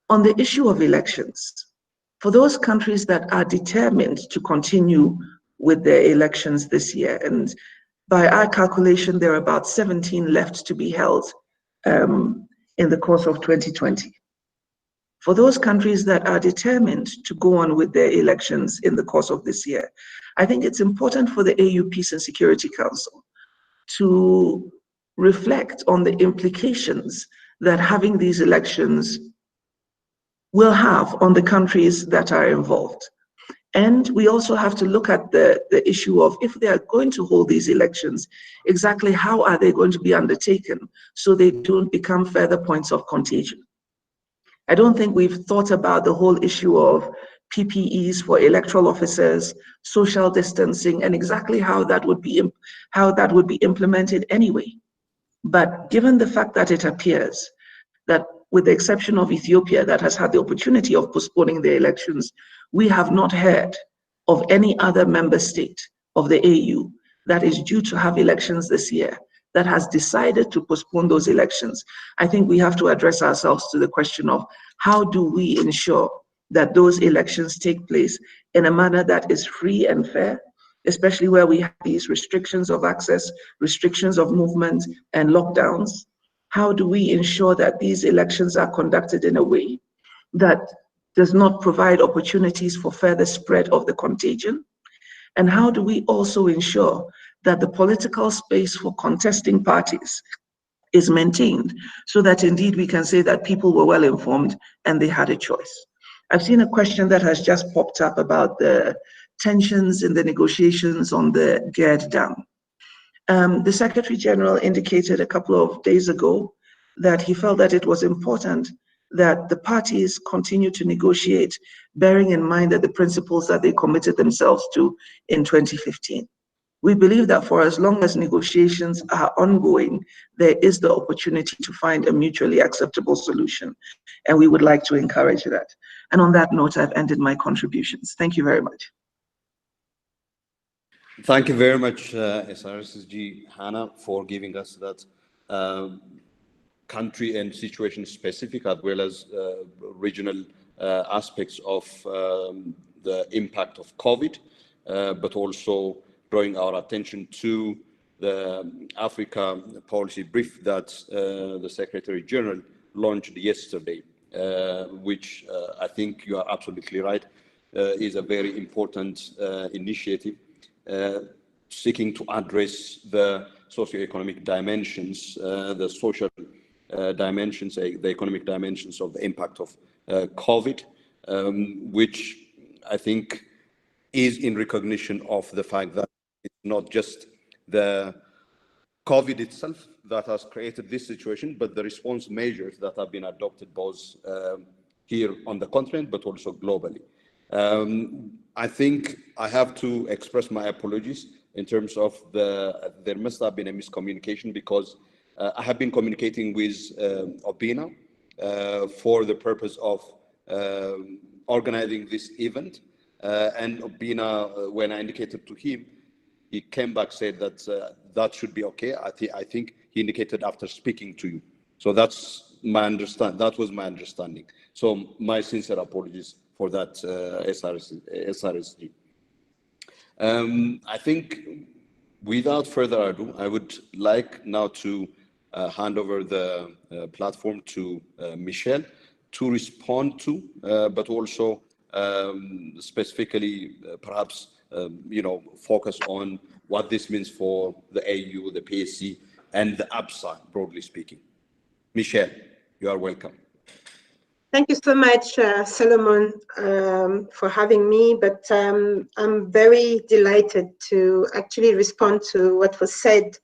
[SPEAKER 5] On the issue of elections, for those countries that are determined to continue with their elections this year, and by our calculation, there are about 17 left to be held in the course of 2020. For those countries that are determined to go on with their elections in the course of this year, I think it's important for the AU Peace and Security Council to reflect on the implications that having these elections will have on the countries that are involved. And we also have to look at the issue of if they are going to hold these elections, exactly how are they going to be undertaken so they don't become further points of contagion. I don't think we've thought about the whole issue of PPEs for electoral officers, social distancing, and exactly how that would be implemented anyway. But given the fact that it appears that with the exception of Ethiopia that has had the opportunity of postponing their elections, we have not heard of any other member state of the AU that is due to have elections this year that has decided to postpone those elections. I think we have to address ourselves to the question of how do we ensure that those elections take place in a manner that is free and fair, especially where we have these restrictions of access, restrictions of movement, and lockdowns. How do we ensure that these elections are conducted in a way that does not provide opportunities for further spread of the contagion? And how do we also ensure that the political space for contesting parties is maintained so that indeed we can say that people were well informed and they had a choice? I've seen a question that has just popped up about the tensions in the negotiations on the GERD dam. The Secretary General indicated a couple of days ago that he felt that it was important that the parties continue to negotiate, bearing in mind that the principles that they committed themselves to in 2015. We believe that for as long as negotiations are ongoing, there is the opportunity to find a mutually acceptable solution, and we would like to encourage that. And on that note, I've ended my contributions. Thank you very much.
[SPEAKER 1] Thank you very much, SRSG Hannah, for giving us that country and situation specific as well as regional aspects of the impact of COVID, but also drawing our attention to the Africa policy brief that the Secretary General launched yesterday, which I think you are absolutely right, is a very important initiative seeking to address the socioeconomic dimensions, the social dimensions, the economic dimensions of the impact of COVID, which I think is in recognition of the fact that it's not just the COVID itself that has created this situation, but the response measures that have been adopted both here on the continent, but also globally. I think I have to express my apologies in terms of there must have been a miscommunication because I have been communicating with Obina for the purpose of organizing this event. And Obina, when I indicated to him, he came back, said that that should be okay. I think he indicated after speaking to you. So that's my understanding. That was my understanding. So my sincere apologies for that, SRSG. I think without further ado, I would like now to hand over the platform to Michelle to respond to, but also specifically perhaps focus on what this means for the AU, the PSC, and the upside, broadly speaking. Michelle, you are welcome.
[SPEAKER 3] Thank you so much, Solomon, for having me, but I'm very delighted to actually respond to what was said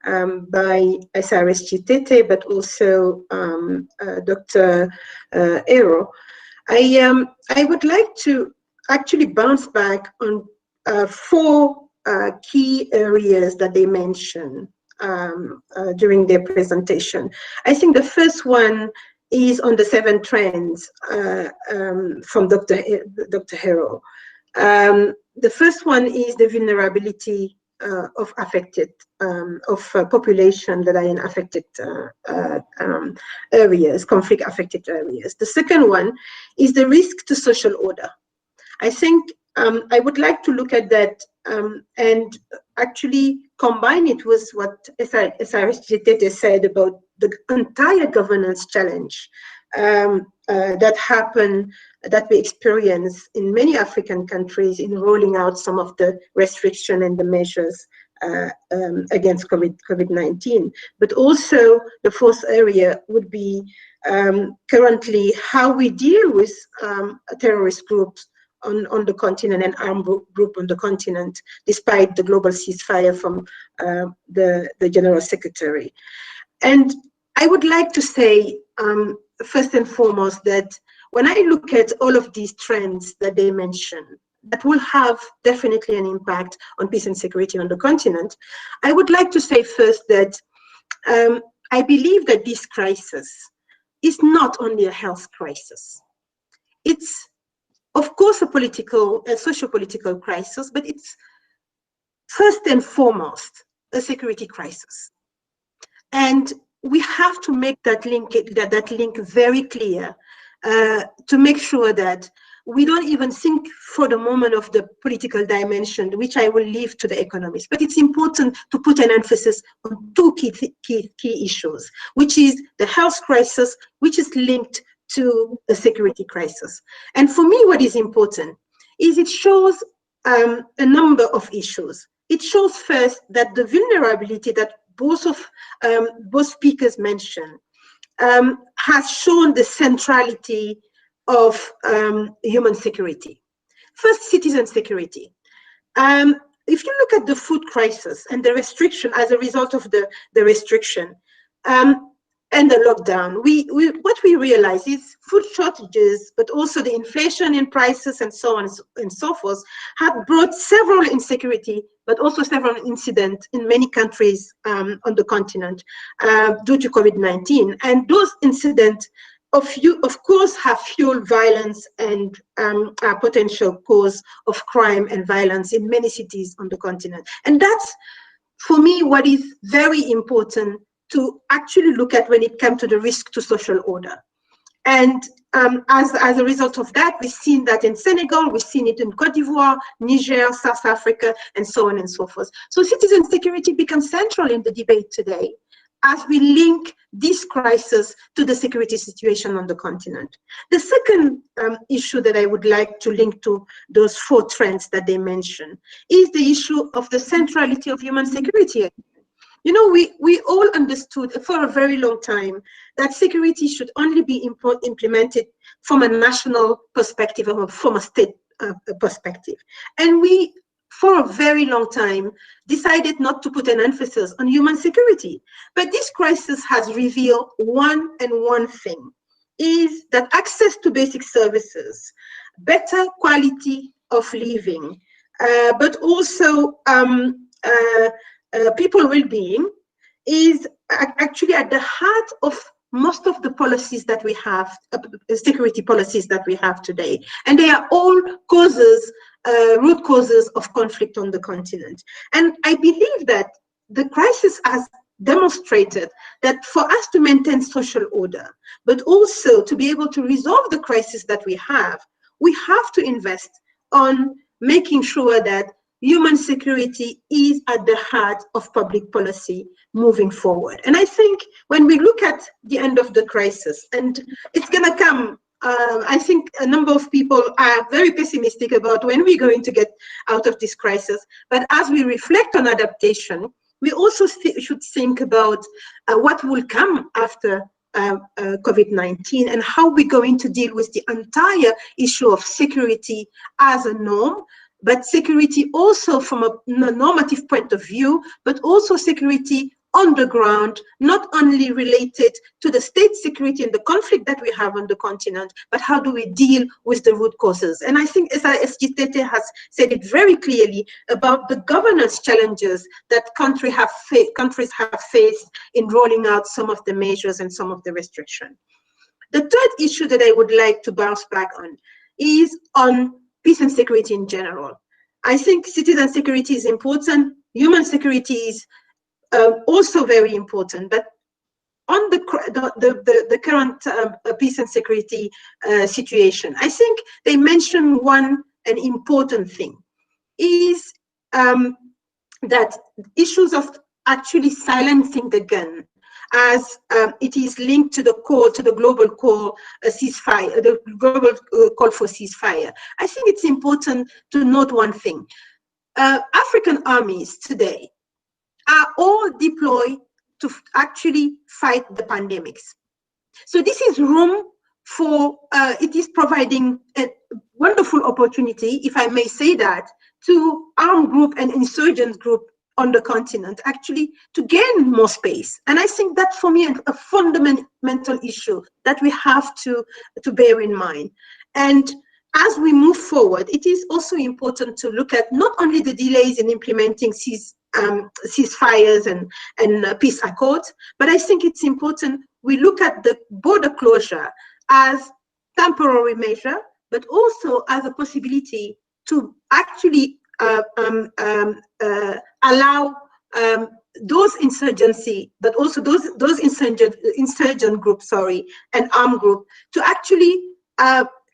[SPEAKER 3] by SRSG Tete, but also Dr. Ero. I would like to actually bounce back on 4 key areas that they mentioned during their presentation. I think the first one is on the 7 trends from Dr. Hero. The first one is the vulnerability of affected, population that are in affected areas, conflict affected areas. The second one is the risk to social order. I think I would like to look at that and actually combine it with what SRSG Tete said about the entire governance challenge that we experience in many African countries in rolling out some of the restriction and the measures against COVID-19. But also the fourth area would be currently how we deal with terrorist groups on the continent and armed group on the continent, despite the global ceasefire from the General Secretary. And I would like to say, first and foremost, that when I look at all of these trends that they mention, that will have definitely an impact on peace and security on the continent, I would like to say first that I believe that this crisis is not only a health crisis. It's, of course, a socio-political crisis, but it's first and foremost a security crisis. And we have to make that link very clear to make sure that we don't even think for the moment of the political dimension, which I will leave to the economists. But it's important to put an emphasis on 2 key issues, which is the health crisis, which is linked to the security crisis. And for me, what is important is it shows a number of issues. It shows first that the vulnerability that both speakers mentioned has shown the centrality of human security. First, citizen security. If you look at the food crisis and the restriction as a result of the restriction and the lockdown, what we realize is food shortages, but also the inflation in prices and so on and so forth, have brought several insecurity, but also several incidents in many countries on the continent due to COVID-19. And those incidents, of course, have fueled violence and a potential cause of crime and violence in many cities on the continent. And that's, for me, what is very important to actually look at when it comes to the risk to social order. And as a result of that, we've seen that in Senegal, we've seen it in Cote d'Ivoire, Niger, South Africa, and so on and so forth. So citizen security becomes central in the debate today as we link this crisis to the security situation on the continent. The second issue that I would like to link to those 4 trends that they mentioned is the issue of the centrality of human security. You know, we all understood for a very long time that security should only be implemented from a national perspective or from a state perspective. And we, for a very long time, decided not to put an emphasis on human security. But this crisis has revealed one thing, is that access to basic services, better quality of living, but also people well-being is actually at the heart of most of the policies that we have, security policies that we have today. And they are all root causes of conflict on the continent. And I believe that the crisis has demonstrated that for us to maintain social order, but also to be able to resolve the crisis that we have to invest on making sure that human security is at the heart of public policy moving forward. And I think when we look at the end of the crisis, and it's going to come, I think a number of people are very pessimistic about when we're going to get out of this crisis. But as we reflect on adaptation, we also should think about what will come after COVID-19 and how we're going to deal with the entire issue of security as a norm, but security also from a normative point of view, but also security on the ground, not only related to the state security and the conflict that we have on the continent, but how do we deal with the root causes? And I think SG Tete has said it very clearly about the governance challenges that countries have faced in rolling out some of the measures and some of the restrictions. The third issue that I would like to bounce back on is on peace and security in general. I think citizen security is important, human security is also very important, but on the current peace and security situation, I think they mentioned an important thing is that issues of actually silencing the gun, as it is linked to the call, to the global call ceasefire, the global call for ceasefire. I think it's important to note one thing. African armies today are all deployed to actually fight the pandemics. So this is room for, it is providing a wonderful opportunity, if I may say that, to armed group and insurgent group on the continent actually to gain more space. And I think that's for me a fundamental issue that we have to bear in mind. And as we move forward, it is also important to look at not only the delays in implementing ceasefires and peace accords, but I think it's important we look at the border closure as temporary measure, but also as a possibility to actually allow those insurgency, but also those insurgent groups, and armed group to actually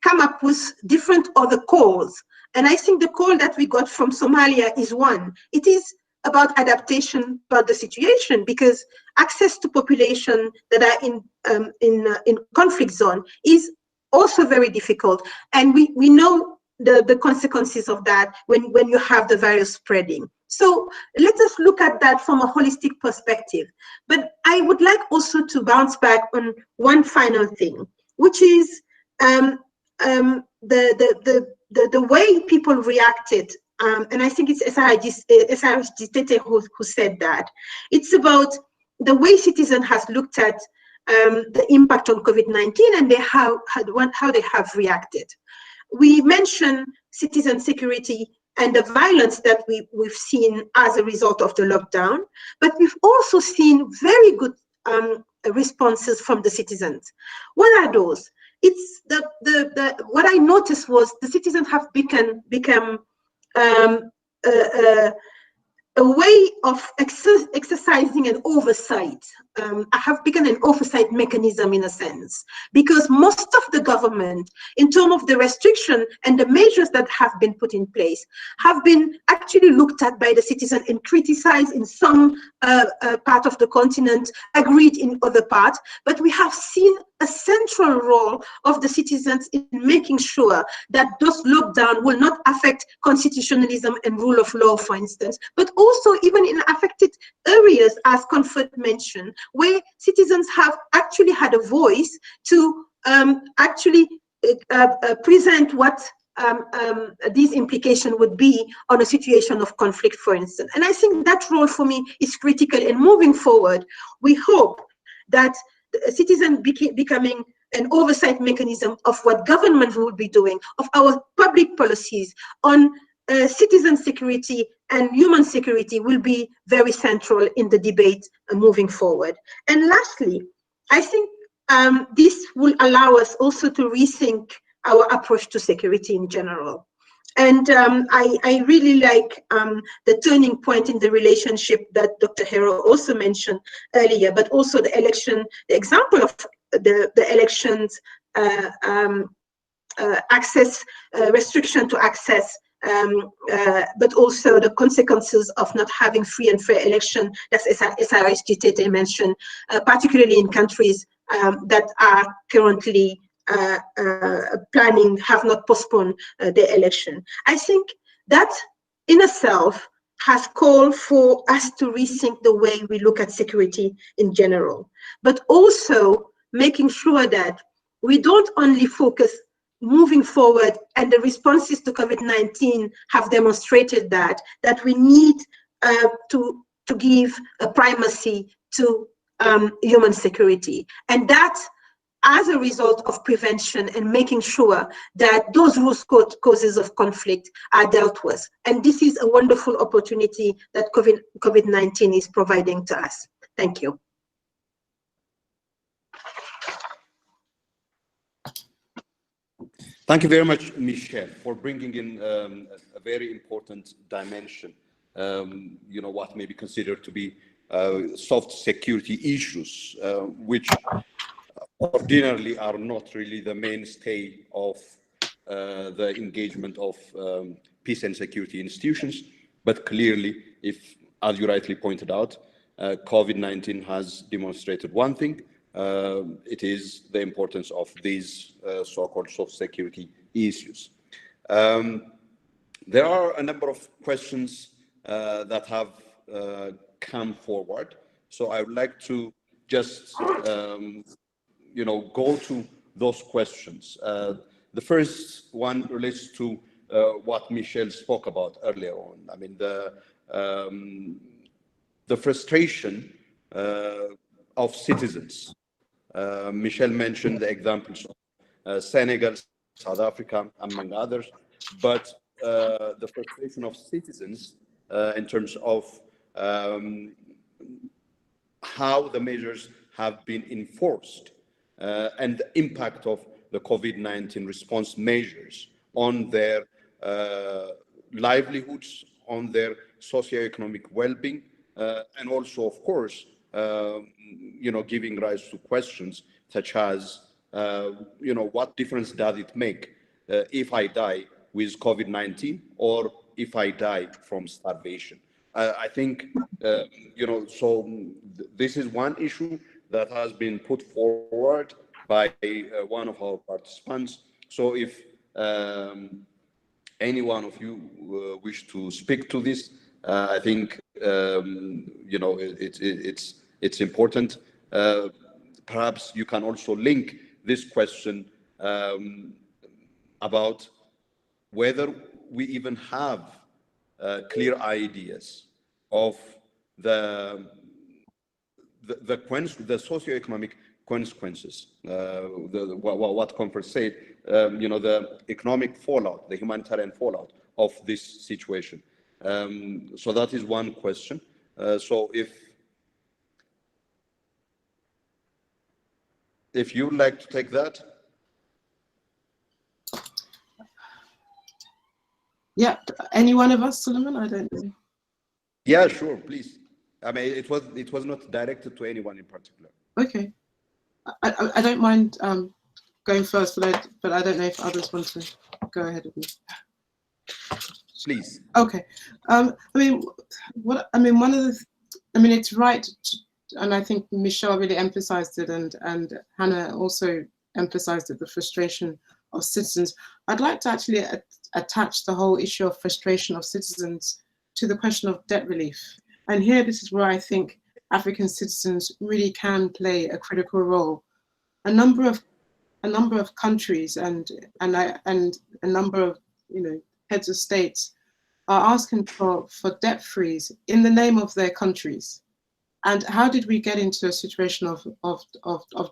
[SPEAKER 3] come up with different other calls. And I think the call that we got from Somalia is one. It is about adaptation about the situation, because access to population that are in conflict zone is also very difficult. And we know the consequences of that when you have the virus spreading. So let us look at that from a holistic perspective. But I would like also to bounce back on one final thing, which is the way people reacted, and I think it's SRG Tete who said that. It's about the way citizens has looked at the impact on COVID-19 and how they have reacted. We mentioned citizen security and the violence that we've seen as a result of the lockdown, but we've also seen very good responses from the citizens. What are those? It's what I noticed was the citizens have become a way of exercising an oversight. Have become an oversight mechanism in a sense, because most of the government, in terms of the restriction and the measures that have been put in place, have been actually looked at by the citizen and criticized in some part of the continent, agreed in other parts. But we have seen a central role of the citizens in making sure that those lockdown will not affect constitutionalism and rule of law, for instance, but also even in affected areas, as Comfort mentioned, where citizens have actually had a voice to actually present what these implications would be on a situation of conflict, for instance. And I think that role for me is critical. And moving forward, we hope that citizens becoming an oversight mechanism of what government will be doing, of our public policies on citizen security and human security will be very central in the debate moving forward. And lastly, I think this will allow us also to rethink our approach to security in general. And I really like the turning point in the relationship that Dr. Hero also mentioned earlier, but also the election, the example of the elections access, restriction to access but also the consequences of not having free and fair election, as Aristide mentioned, particularly in countries that are currently planning, have not postponed their election. I think that in itself has called for us to rethink the way we look at security in general, but also making sure that we don't only focus moving forward, and the responses to COVID-19 have demonstrated that we need to give a primacy to human security, and that as a result of prevention and making sure that those root causes of conflict are dealt with. And this is a wonderful opportunity that COVID-19 is providing to us. Thank you.
[SPEAKER 1] Thank you very much, Michelle, for bringing in a very important dimension, what may be considered to be soft security issues, which ordinarily are not really the mainstay of the engagement of peace and security institutions. But clearly, if, as you rightly pointed out, COVID-19 has demonstrated one thing, it is the importance of these so-called soft security issues. There are a number of questions that have come forward. So I would like to just, go to those questions. The first one relates to what Michelle spoke about earlier on. I mean, the frustration of citizens. Michelle mentioned the examples of Senegal, South Africa, among others, but the frustration of citizens in terms of how the measures have been enforced and the impact of the COVID-19 response measures on their livelihoods, on their socioeconomic well-being, and also, of course, giving rise to questions such as, what difference does it make if I die with COVID-19 or if I die from starvation? I think, this is one issue that has been put forward by one of our participants. So if any one of you wish to speak to this, I think, it's important. Perhaps you can also link this question about whether we even have clear ideas of the socioeconomic consequences, what conference said, the economic fallout, the humanitarian fallout of this situation. So that is one question. So if you'd like to take that.
[SPEAKER 4] Yeah, any one of us, Suleiman? I don't know.
[SPEAKER 1] Yeah, sure, please. I mean, it was not directed to anyone in particular.
[SPEAKER 4] Okay, I don't mind going first, but I don't know if others want to go ahead of me.
[SPEAKER 1] Please.
[SPEAKER 4] Okay. It's right, and I think Michelle really emphasized it, and Hannah also emphasized it, the frustration of citizens. I'd like to actually attach the whole issue of frustration of citizens to the question of debt relief. And here, this is where I think African citizens really can play a critical role. A number of countries and a number of heads of states are asking for debt freeze in the name of their countries. And how did we get into a situation of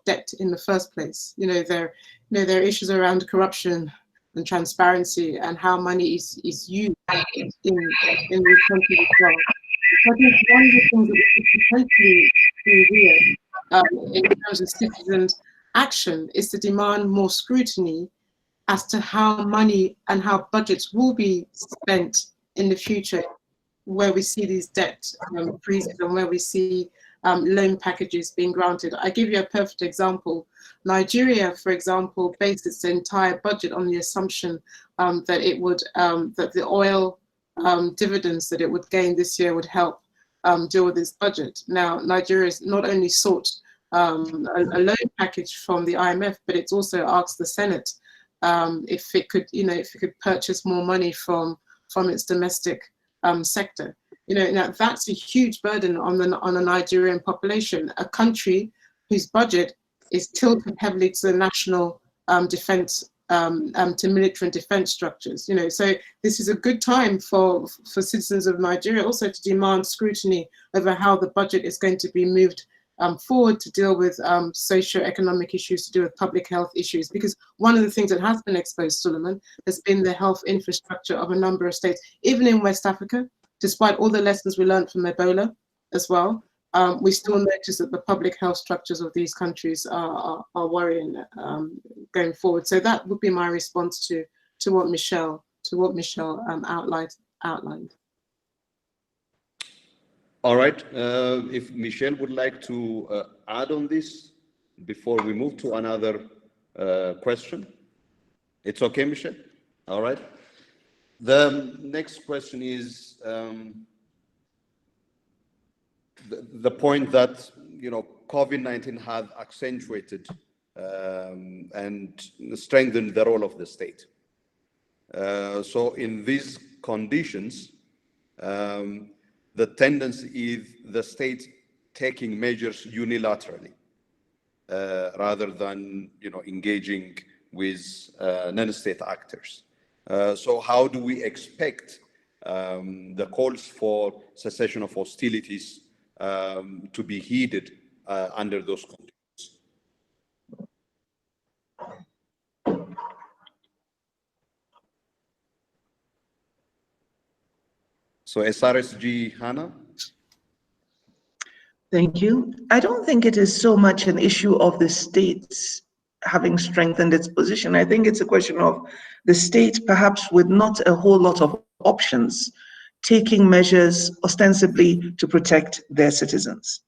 [SPEAKER 4] debt in the first place? There are issues around corruption and transparency and how money is used in these countries as well. So I think one of the things that we could potentially do here in terms of citizens' action is to demand more scrutiny as to how money and how budgets will be spent in the future, where we see these debt freezes and where we see loan packages being granted. I give you a perfect example. Nigeria, for example, based its entire budget on the assumption that it would that the oil dividends that it would gain this year would help deal with its budget. Now, Nigeria has not only sought a loan package from the IMF, but it's also asked the Senate if it could, if it could purchase more money from its domestic sector. Now that's a huge burden on the Nigerian population, a country whose budget is tilted heavily to the national defense, to military and defense structures. So this is a good time for citizens of Nigeria also to demand scrutiny over how the budget is going to be moved forward to deal with socio-economic issues, to do with public health issues. Because one of the things that has been exposed, Suleiman, has been the health infrastructure of a number of states, even in West Africa, despite all the lessons we learned from Ebola as well. We still notice that the public health structures of these countries are worrying going forward. So that would be my response to what Michelle outlined.
[SPEAKER 1] All right. If Michelle would like to add on this before we move to another question. It's okay, Michelle? All right. The next question is the point that, COVID-19 has accentuated and strengthened the role of the state. So in these conditions, the tendency is the state taking measures unilaterally rather than engaging with non-state actors. So how do we expect the calls for cessation of hostilities to be heeded under those conditions? So SRSG, Hannah?
[SPEAKER 5] Thank you. I don't think it is so much an issue of the states having strengthened its position. I think it's a question of the state, perhaps with not a whole lot of options, taking measures ostensibly to protect their citizens.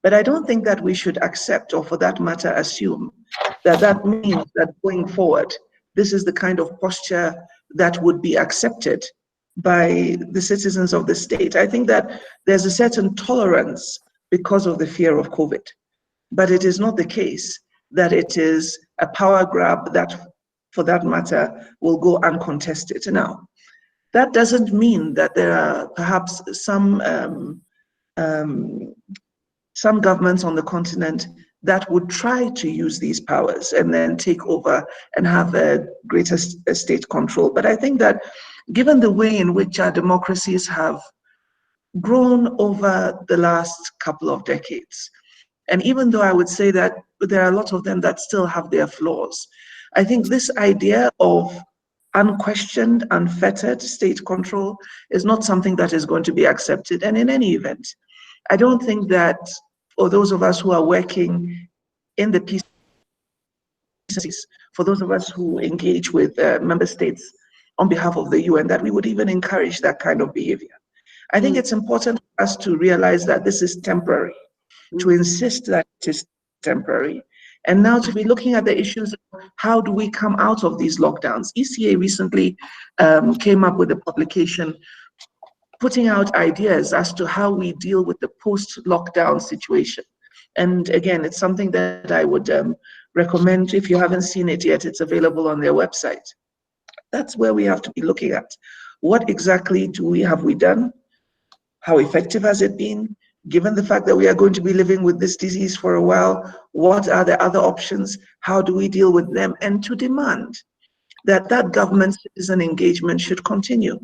[SPEAKER 5] But I don't think that we should accept, or for that matter, assume that means that going forward, this is the kind of posture that would be accepted by the citizens of the state. I think that there's a certain tolerance because of the fear of COVID, but it is not the case that it is a power grab that, for that matter, will go uncontested. Now, that doesn't mean that there are perhaps some governments on the continent that would try to use these powers and then take over and have a greater state control. But I think that given the way in which our democracies have grown over the last couple of decades, and even though I would say that there are a lot of them that still have their flaws, I think this idea of unquestioned, unfettered state control is not something that is going to be accepted. And in any event, I don't think that for those of us who are working in the peace, for those of us who engage with member states on behalf of the UN, that we would even encourage that kind of behavior. I think it's important for us to realize that this is temporary, to insist that it is temporary, and now to be looking at the issues of how do we come out of these lockdowns. ECA recently came up with a publication putting out ideas as to how we deal with the post-lockdown situation. And again, it's something that I would recommend. If you haven't seen it yet, it's available on their website. That's where we have to be looking at. What exactly have we done? How effective has it been? Given the fact that we are going to be living with this disease for a while, what are the other options? How do we deal with them? And to demand that government citizen engagement should continue,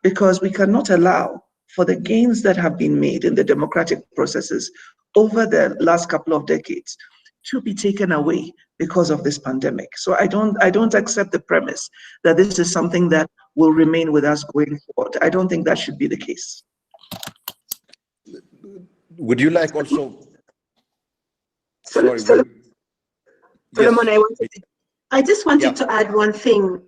[SPEAKER 5] because we cannot allow for the gains that have been made in the democratic processes over the last couple of decades to be taken away because of this pandemic. So I don't accept the premise that this is something that will remain with us going forward. I don't think that should be the case.
[SPEAKER 1] Would you like also?
[SPEAKER 3] Solomon, I just wanted to add one thing.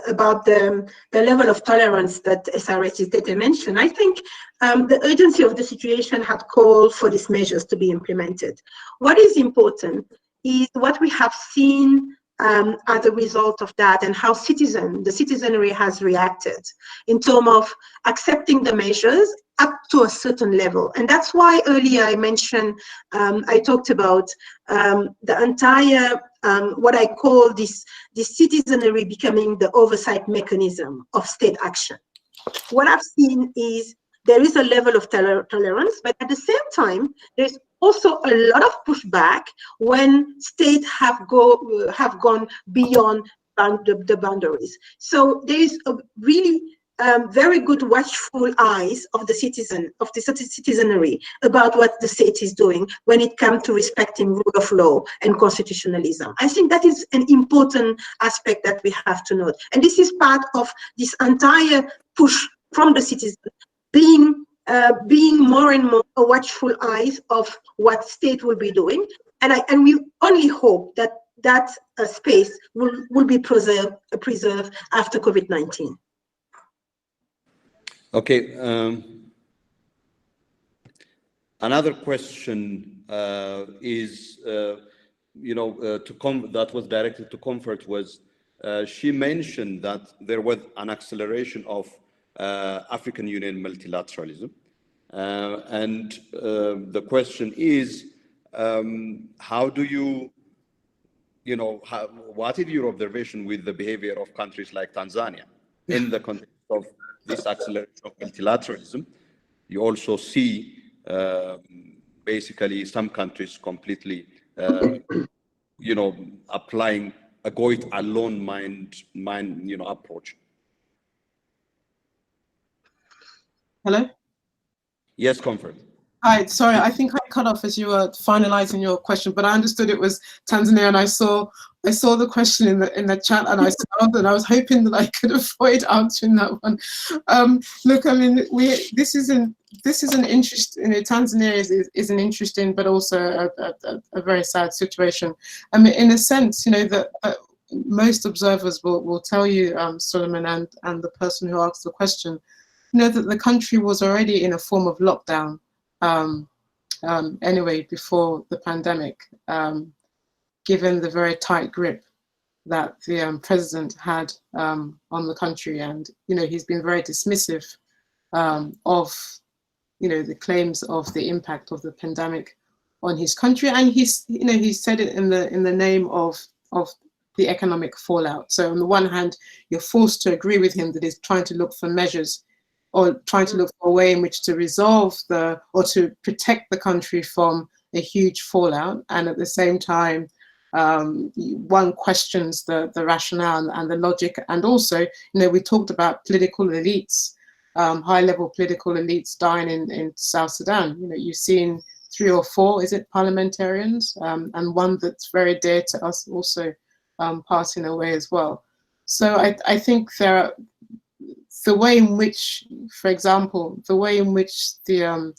[SPEAKER 3] about the level of tolerance that SRS's data mentioned, I think the urgency of the situation had called for these measures to be implemented. What is important is what we have seen as a result of that, and how the citizenry has reacted in terms of accepting the measures up to a certain level. And that's why earlier I mentioned, I talked about the entire, what I call this citizenry becoming the oversight mechanism of state action. What I've seen is there is a level of tolerance, but at the same time, there's also a lot of pushback when states have gone beyond the boundaries. So there is a really very good watchful eyes of the citizenry about what the state is doing when it comes to respecting rule of law and constitutionalism. I think that is an important aspect that we have to note. And this is part of this entire push from the citizens being more and more a watchful eyes of what state will be doing. And we only hope that space will be preserved after COVID-19.
[SPEAKER 1] Okay. Another question is, that was directed to Comfort was, she mentioned that there was an acceleration of African Union multilateralism. And the question is, how do you, what is your observation with the behavior of countries like Tanzania in the context of this acceleration of multilateralism? You also see basically some countries completely, applying a go-it-alone mind approach.
[SPEAKER 4] Hello?
[SPEAKER 1] Yes, Comfort.
[SPEAKER 4] Hi, sorry, I think I cut off as you were finalizing your question, but I understood it was Tanzania, and I saw the question in the chat, and I smiled, and I was hoping that I could avoid answering that one. Look, I mean, this is an interesting. Tanzania is an interesting, but also a very sad situation. I mean, in a sense, that most observers will tell you, Solomon, and the person who asked the question, that the country was already in a form of lockdown. Anyway, before the pandemic, given the very tight grip that the president had on the country, and he's been very dismissive of the claims of the impact of the pandemic on his country, and he said it in the name of the economic fallout. So on the one hand, you're forced to agree with him that he's trying to look for measures or trying to look for a way in which to resolve or to protect the country from a huge fallout. And at the same time, one questions the rationale and the logic. And also, we talked about political elites, high-level political elites dying in South Sudan. You've seen 3 or 4, is it, parliamentarians, and one that's very dear to us also passing away as well. So I think the way in which, for example, the way in which the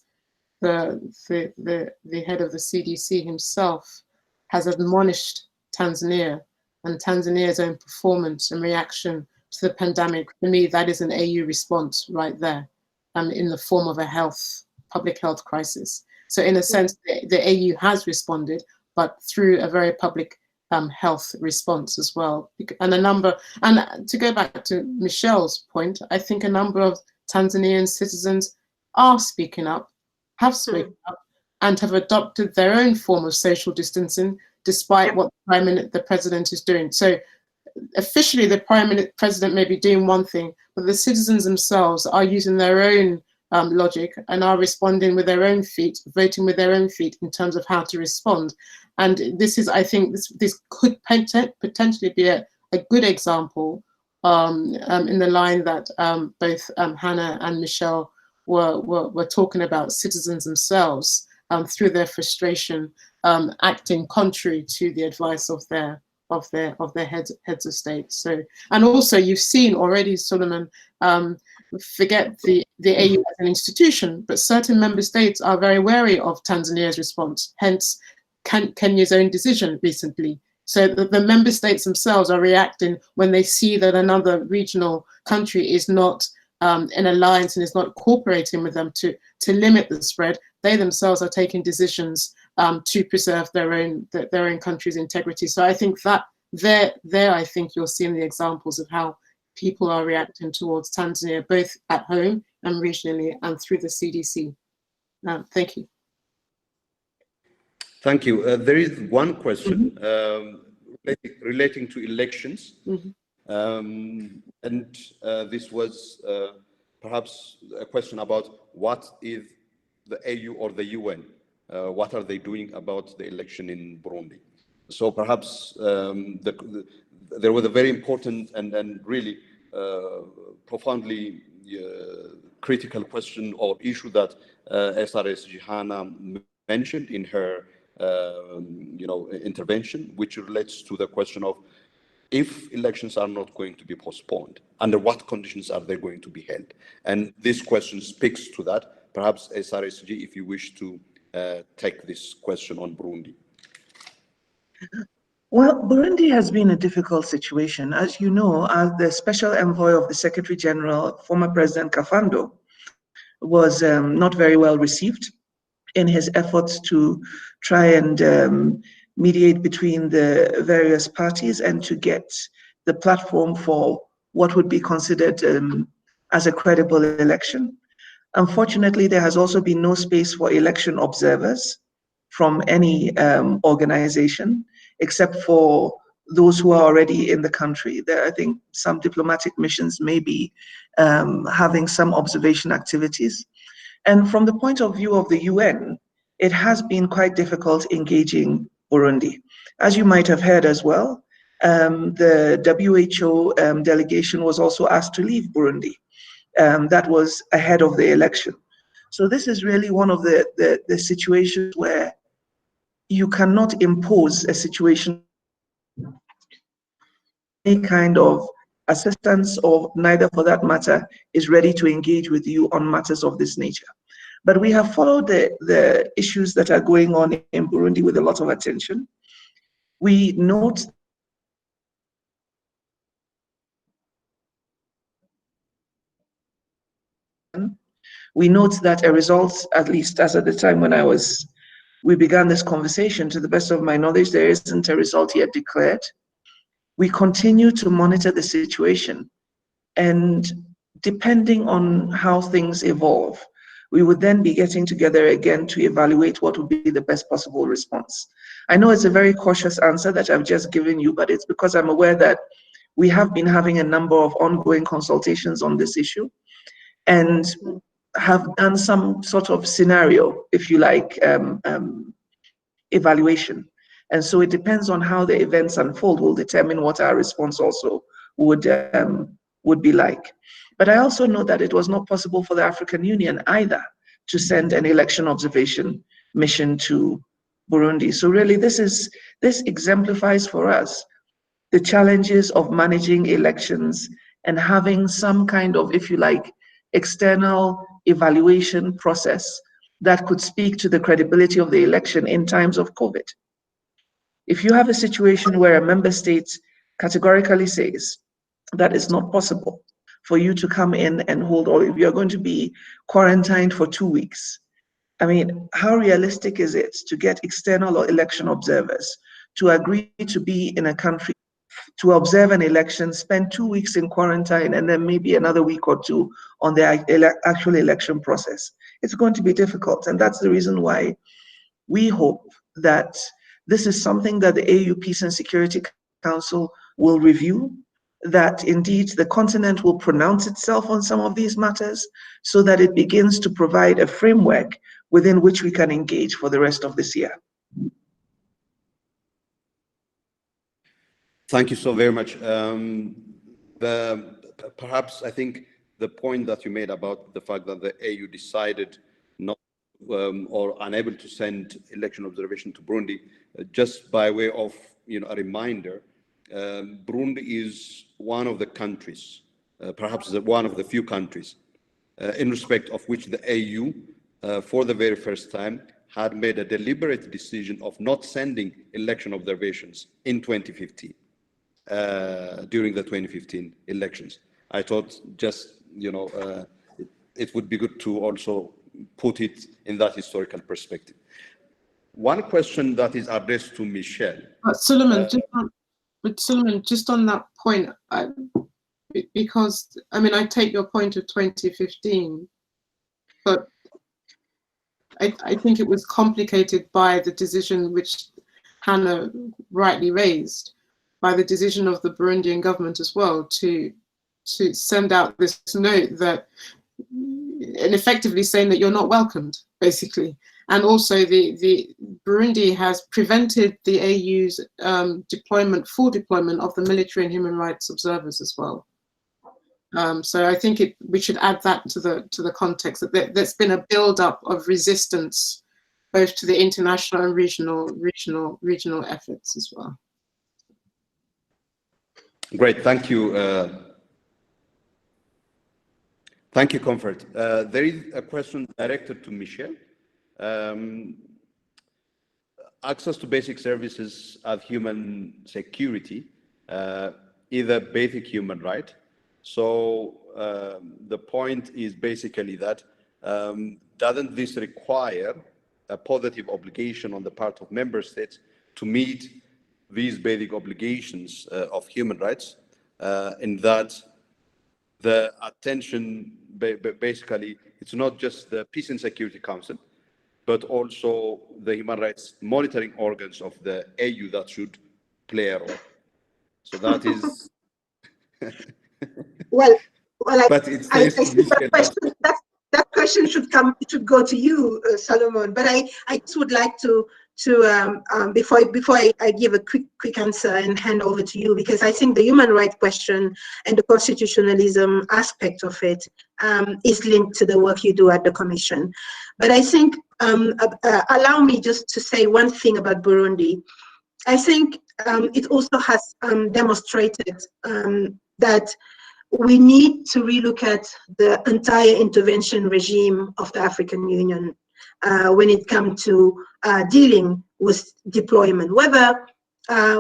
[SPEAKER 4] head of the CDC himself has admonished Tanzania and Tanzania's own performance and reaction to the pandemic, for me, that is an AU response right there, in the form of a public health crisis. So in a sense, the AU has responded, but through a very public health response as well. And to go back to Michelle's point, I think a number of Tanzanian citizens are speaking up, have spoken up, and have adopted their own form of social distancing, despite what the president is doing. So officially, the president may be doing one thing, but the citizens themselves are using their own logic and are responding with their own feet, voting with their own feet in terms of how to respond. And this is, I think, this could potentially be a good example in the line that both Hannah and Michelle were talking about, citizens themselves through their frustration, acting contrary to the advice of their heads of state. So, and also you've seen already, Solomon, forget the AU as an institution, but certain member states are very wary of Tanzania's response. Hence, Kenya's own decision recently So the member states themselves are reacting when they see that another regional country is not in alliance and is not cooperating with them to limit the spread. They themselves are taking decisions to preserve their own country's integrity. So I think that there I think you're seeing the examples of how people are reacting towards Tanzania, both at home and regionally and through the CDC. Thank you.
[SPEAKER 1] Thank you. There is one question relating to elections. And this was perhaps a question about what is the AU or the UN? What are they doing about the election in Burundi? So perhaps there was a very important and really profoundly critical question or issue that SRS Jihana mentioned in her intervention, which relates to the question of if elections are not going to be postponed, under what conditions are they going to be held? And this question speaks to that. Perhaps SRSG, if you wish to take this question on Burundi.
[SPEAKER 5] Well, Burundi has been a difficult situation. As you know, as the special envoy of the Secretary General, former President Kafando, was not very well received in his efforts to try and mediate between the various parties and to get the platform for what would be considered as a credible election. Unfortunately, there has also been no space for election observers from any organization, except for those who are already in the country. There, I think some diplomatic missions may be having some observation activities. And from the point of view of the UN, it has been quite difficult engaging Burundi. As you might have heard as well, the WHO delegation was also asked to leave Burundi. That was ahead of the election. So this is really one of the situations where you cannot impose a situation, any kind of assistance, or neither for that matter is ready to engage with you on matters of this nature. But we have followed the issues that are going on in Burundi with a lot of attention. We note that a result, at least as at the time when we began this conversation, to the best of my knowledge, there isn't a result yet declared. We continue to monitor the situation, and depending on how things evolve, we would then be getting together again to evaluate what would be the best possible response. I know it's a very cautious answer that I've just given you, but it's because I'm aware that we have been having a number of ongoing consultations on this issue and have done some sort of scenario, if you like, evaluation. And so it depends on how the events unfold will determine what our response also would be like. But I also know that it was not possible for the African Union either to send an election observation mission to Burundi. So really this exemplifies for us the challenges of managing elections and having some kind of, if you like, external evaluation process that could speak to the credibility of the election in times of COVID. If you have a situation where a member state categorically says that it's not possible for you to come in and hold, or if you're going to be quarantined for 2 weeks, I mean, how realistic is it to get external election observers to agree to be in a country to observe an election, spend 2 weeks in quarantine, and then maybe another week or two on the actual election process? It's going to be difficult. And that's the reason why we hope that this is something that the AU Peace and Security Council will review, that indeed the continent will pronounce itself on some of these matters so that it begins to provide a framework within which we can engage for the rest of this year.
[SPEAKER 1] Thank you so very much. Perhaps I think the point that you made about the fact that the AU decided not or unable to send election observation to Burundi, just by way of a reminder, Burundi is one of the countries, perhaps one of the few countries, in respect of which the AU, for the very first time, had made a deliberate decision of not sending election observations in 2015, during the 2015 elections. I thought just, it would be good to also put it in that historical perspective. One question that is addressed to Michelle.
[SPEAKER 4] Suleiman, just on that point, because, I mean, I take your point of 2015, but I think it was complicated by the decision which Hannah rightly raised, by the decision of the Burundian government as well to send out this note that, and effectively saying that you're not welcomed, basically. And also the Burundi has prevented the AU's full deployment of the military and human rights observers as well. So I think we should add that to the context, that there's been a build-up of resistance both to the international and regional efforts as well.
[SPEAKER 1] Great, thank you. Thank you, Comfort. There is a question directed to Michelle. Access to basic services as human security is a basic human right. So the point is basically that doesn't this require a positive obligation on the part of member states to meet these basic obligations of human rights, in that the attention, basically, it's not just the Peace and Security Council, but also the human rights monitoring organs of the AU that should play a role. So that is...
[SPEAKER 3] Well,
[SPEAKER 1] but I
[SPEAKER 3] think that question should go to you, Solomon. But I just would like to before I give a quick answer and hand over to you, because I think the human rights question and the constitutionalism aspect of it is linked to the work you do at the Commission. But I think allow me just to say one thing about Burundi. I think it also has demonstrated that we need to relook at the entire intervention regime of the African Union when it comes to dealing with deployment, whether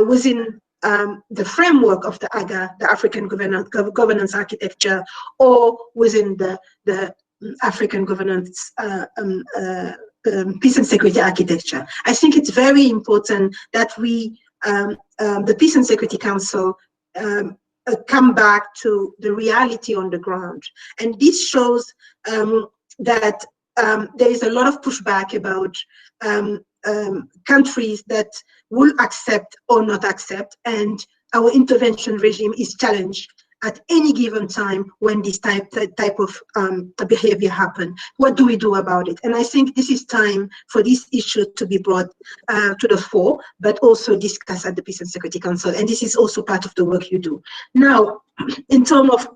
[SPEAKER 3] within the framework of the AGA, the African governance architecture, or within the African governance peace and security architecture. I think it's very important that we, the Peace and Security Council, come back to the reality on the ground. And this shows that there is a lot of pushback about countries that will accept or not accept, and our intervention regime is challenged at any given time when this type of behavior happen. What do we do about it? And I think this is time for this issue to be brought to the fore, but also discussed at the Peace and Security Council. And this is also part of the work you do. Now, in terms of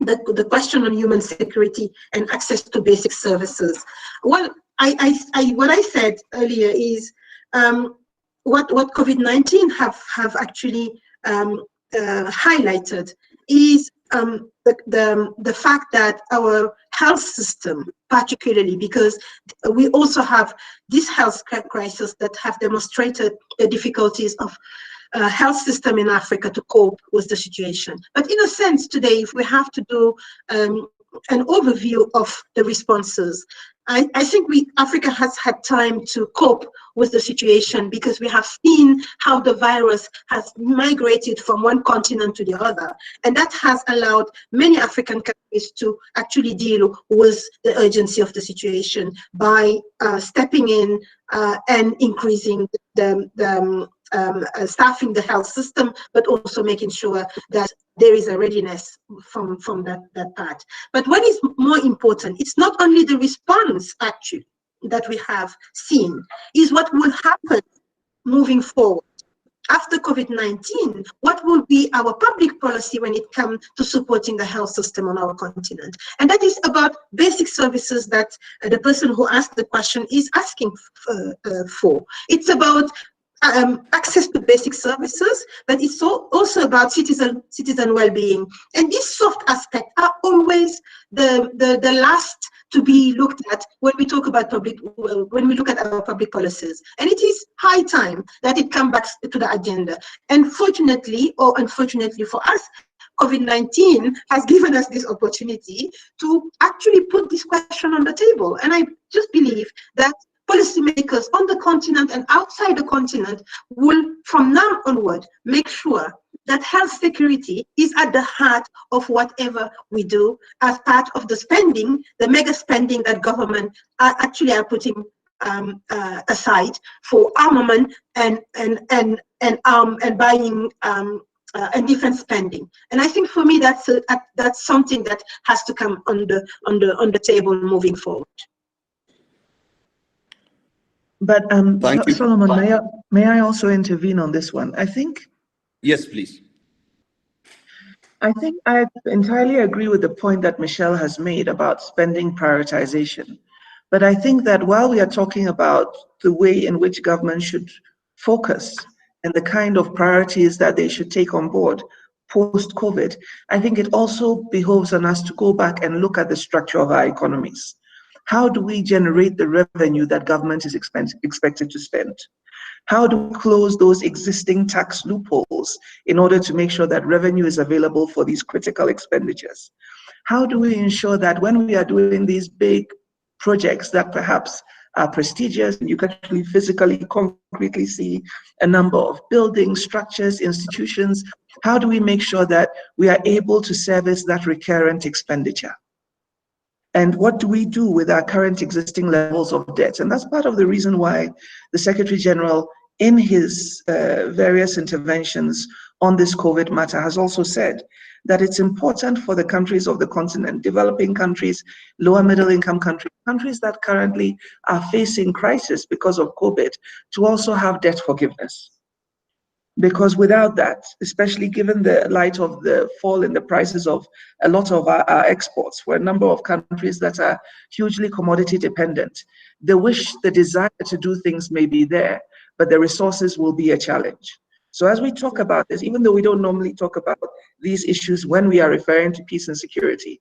[SPEAKER 3] the question on human security and access to basic services, well, what I said earlier is what COVID-19 have actually highlighted is the fact that our health system, particularly because we also have this health crisis that have demonstrated the difficulties of health system in Africa to cope with the situation. But in a sense today, if we have to do an overview of the responses, I think Africa has had time to cope with the situation, because we have seen how the virus has migrated from one continent to the other. And that has allowed many African countries to actually deal with the urgency of the situation by stepping in and increasing the staffing the health system, but also making sure that there is a readiness from that part. But what is more important, it's not only the response actually that we have seen, is what will happen moving forward. After COVID-19, what will be our public policy when it comes to supporting the health system on our continent? And that is about basic services that the person who asked the question is asking for. It's about access to basic services, but it's also about citizen well-being. And these soft aspects are always the last to be looked at when we talk about when we look at our public policies. And it is high time that it come back to the agenda. And fortunately, or unfortunately for us, COVID-19 has given us this opportunity to actually put this question on the table. And I just believe that policymakers on the continent and outside the continent will, from now onward, make sure that health security is at the heart of whatever we do as part of the spending, the mega spending that government actually are putting aside for armament and buying and defense spending. And I think for me that's something that has to come on the table moving forward.
[SPEAKER 5] But
[SPEAKER 1] Thank you.
[SPEAKER 5] Solomon, may I also intervene on this one? I think
[SPEAKER 1] Please.
[SPEAKER 5] I entirely agree with the point that Michelle has made about spending prioritization. But I think that while we are talking about the way in which government should focus and the kind of priorities that they should take on board post-COVID, I think it also behoves on us to go back and look at the structure of our economies. How do we generate the revenue that government is expected to spend? How do we close those existing tax loopholes in order to make sure that revenue is available for these critical expenditures? How do we ensure that when we are doing these big projects that perhaps are prestigious and you can actually physically, concretely see a number of buildings, structures, institutions, how do we make sure that we are able to service that recurrent expenditure? And what do we do with our current existing levels of debt? And that's part of the reason why the Secretary General, in his various interventions on this COVID matter, has also said that it's important for the countries of the continent, developing countries, lower middle income countries, countries that currently are facing crisis because of COVID, to also have debt forgiveness. Because without that, especially given the light of the fall in the prices of a lot of our exports, for a number of countries that are hugely commodity dependent, the desire to do things may be there, but the resources will be a challenge. So as we talk about this, even though we don't normally talk about these issues when we are referring to peace and security,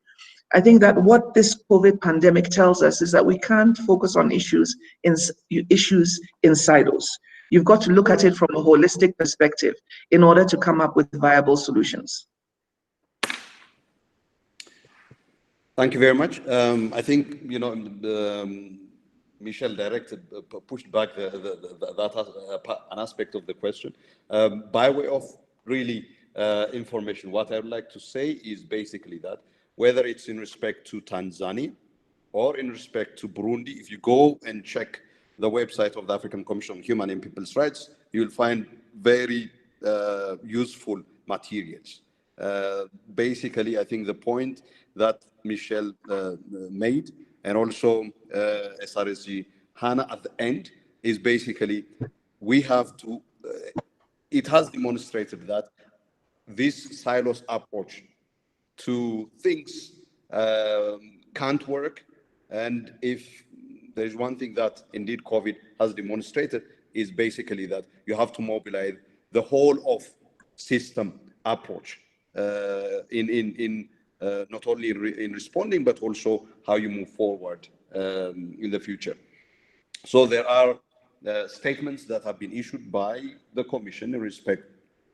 [SPEAKER 5] I think that what this COVID pandemic tells us is that we can't focus on issues in silos. You've got to look at it from a holistic perspective in order to come up with viable solutions.
[SPEAKER 1] Thank you very much. I think, Michelle pushed back an aspect of the question. By way of really information, what I would like to say is basically that whether it's in respect to Tanzania or in respect to Burundi, if you go and check the website of the African Commission on Human and People's Rights, you'll find very useful materials. Basically, I think the point that Michelle made, and also SRSG Hannah at the end, is basically we have to, it has demonstrated that this silos approach to things can't work. And if there's one thing that indeed COVID has demonstrated, is basically that you have to mobilize the whole of system approach in not only in responding, but also how you move forward in the future. So there are statements that have been issued by the Commission in respect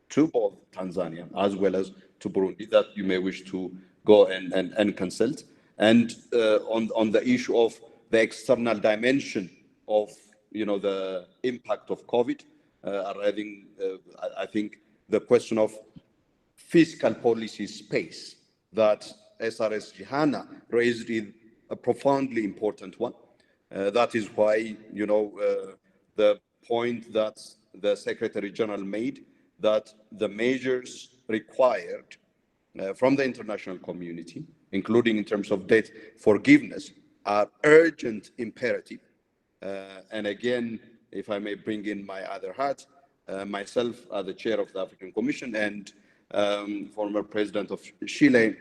[SPEAKER 1] to both Tanzania as well as to Burundi that you may wish to go and consult. And on the issue of the external dimension of the impact of COVID, I think the question of fiscal policy space that SRSG Hannah raised is a profoundly important one. That is why the point that the Secretary General made, that the measures required from the international community, including in terms of debt forgiveness, are urgent imperative. And again, if I may bring in my other hat, myself as the chair of the African Commission and former president of Chile,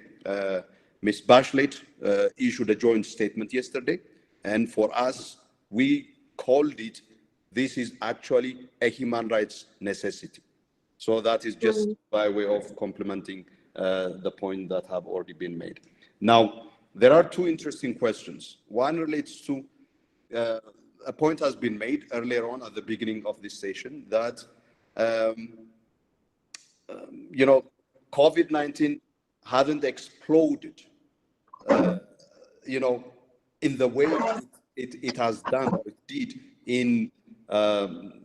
[SPEAKER 1] Ms. Bachelet, issued a joint statement yesterday. And for us, we called it this is actually a human rights necessity. So that is just by way of complementing the point that have already been made. Now, there are two interesting questions. One relates to a point has been made earlier on at the beginning of this session that, you know, COVID-19 hasn't exploded, you know, in the way it has done or it did in,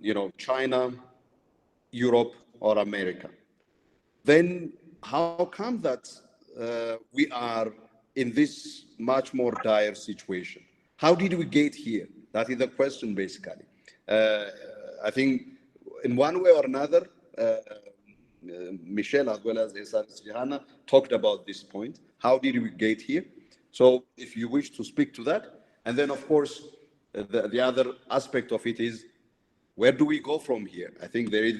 [SPEAKER 1] you know, China, Europe, or America. Then how come that we are in this much more dire situation? How did we get here? That is the question, basically. I think in one way or another, Michelle as well as Johanna talked about this point. How did we get here? So if you wish to speak to that, and then of course, the other aspect of it is, where do we go from here? I think there is,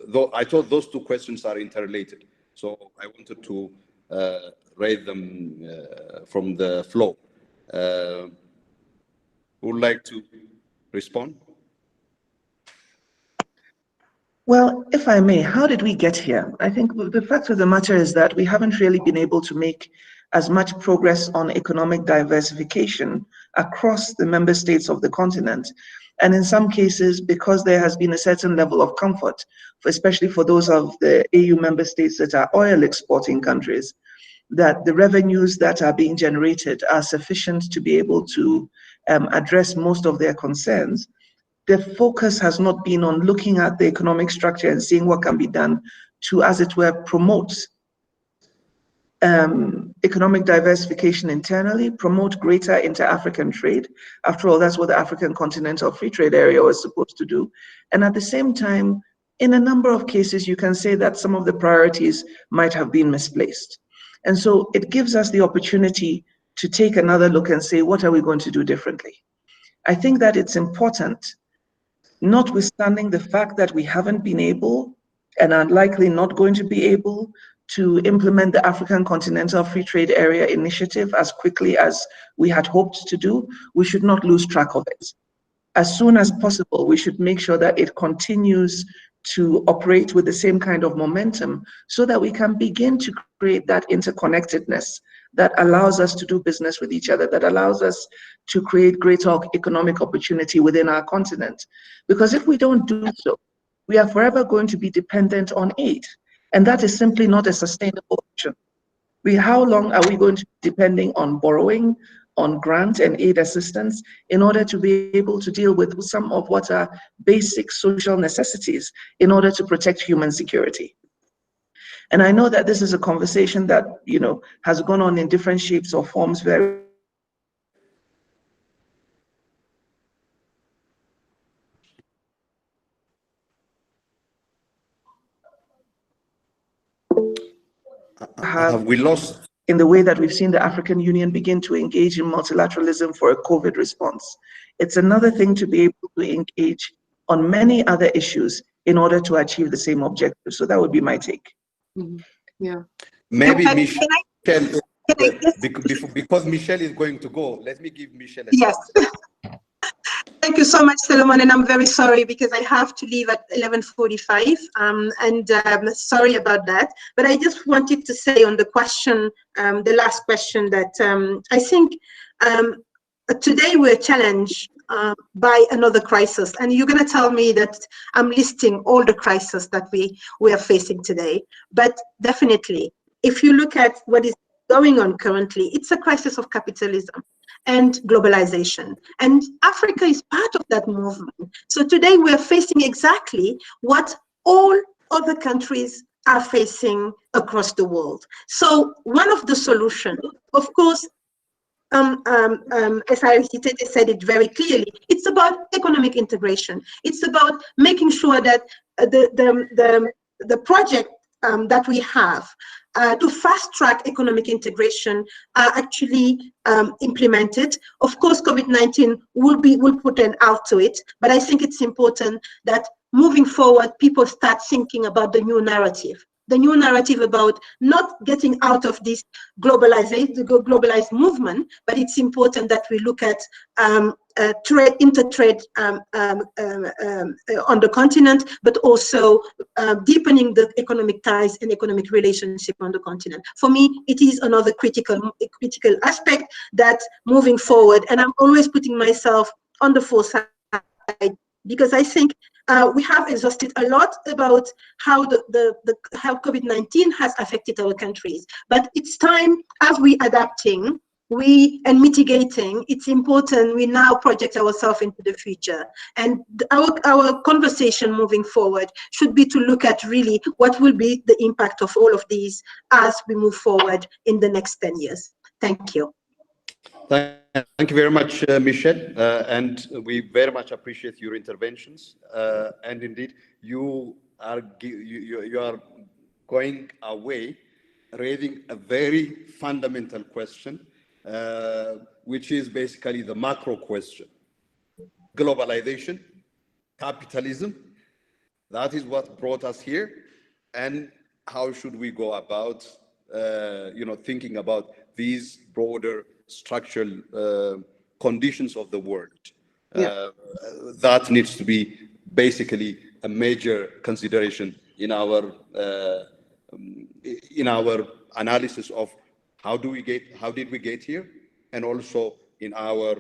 [SPEAKER 1] though I thought those two questions are interrelated. So I wanted to raise them from the floor. Who would like to respond?
[SPEAKER 5] Well, if I may, how did we get here? I think the fact of the matter is that we haven't really been able to make as much progress on economic diversification across the member states of the continent. And in some cases, because there has been a certain level of comfort, especially for those of the EU member states that are oil exporting countries, that the revenues that are being generated are sufficient to be able to address most of their concerns. The focus has not been on looking at the economic structure and seeing what can be done to, as it were, promote economic diversification internally, promote greater inter-African trade. After all, that's what the African Continental Free Trade Area was supposed to do. And at the same time, in a number of cases, you can say that some of the priorities might have been misplaced. And so it gives us the opportunity to take another look and say, what are we going to do differently? I think that it's important, notwithstanding the fact that we haven't been able and are likely not going to be able to implement the African Continental Free Trade Area initiative as quickly as we had hoped to do, we should not lose track of it. As soon as possible, we should make sure that it continues to operate with the same kind of momentum so that we can begin to create that interconnectedness that allows us to do business with each other, that allows us to create greater economic opportunity within our continent. Because if we don't do so, we are forever going to be dependent on aid. And that is simply not a sustainable option. How long are we going to be depending on borrowing, on grant and aid assistance in order to be able to deal with some of what are basic social necessities in order to protect human security? And I know that this is a conversation that, you know, has gone on in different shapes or forms very
[SPEAKER 1] Have we lost?
[SPEAKER 5] In the way that we've seen the African Union begin to engage in multilateralism for a COVID response. It's another thing to be able to engage on many other issues in order to achieve the same objective. So that would be my take.
[SPEAKER 4] Mm-hmm. Yeah.
[SPEAKER 1] Maybe Michelle, because Michelle is going to go, let me give Michelle a chance.
[SPEAKER 3] Yes. Thank you so much, Solomon, and I'm very sorry because I have to leave at 11:45, and sorry about that. But I just wanted to say on the question, the last question, that I think today we're challenged by another crisis, and you're going to tell me that I'm listing all the crises that we are facing today. But definitely, if you look at what is going on currently, it's a crisis of capitalism and globalization. And Africa is part of that movement. So today we're facing exactly what all other countries are facing across the world. So one of the solutions, of course, as I said it very clearly, it's about economic integration. It's about making sure that the project that we have to fast-track economic integration are actually implemented. Of course, COVID-19 will put an halt to it, but I think it's important that moving forward, people start thinking about the new narrative. the new narrative about not getting out of this globalized movement, but it's important that we look at intertrade on the continent, but also deepening the economic ties and economic relationship on the continent. For me, it is another critical aspect that moving forward, and I'm always putting myself on the foresight, because I think we have exhausted a lot about how how COVID-19 has affected our countries. But it's time, as we adapting, and mitigating, it's important we now project ourselves into the future. And our conversation moving forward should be to look at really what will be the impact of all of these as we move forward in the next 10 years. Thank you.
[SPEAKER 1] Thank you very much, Michelle, and we very much appreciate your interventions. And indeed, you are going away raising a very fundamental question, which is basically the macro question: globalization, capitalism. That is what brought us here, and how should we go about, thinking about these broader structural conditions of the world. That needs to be basically a major consideration in our analysis of how did we get here, and also in our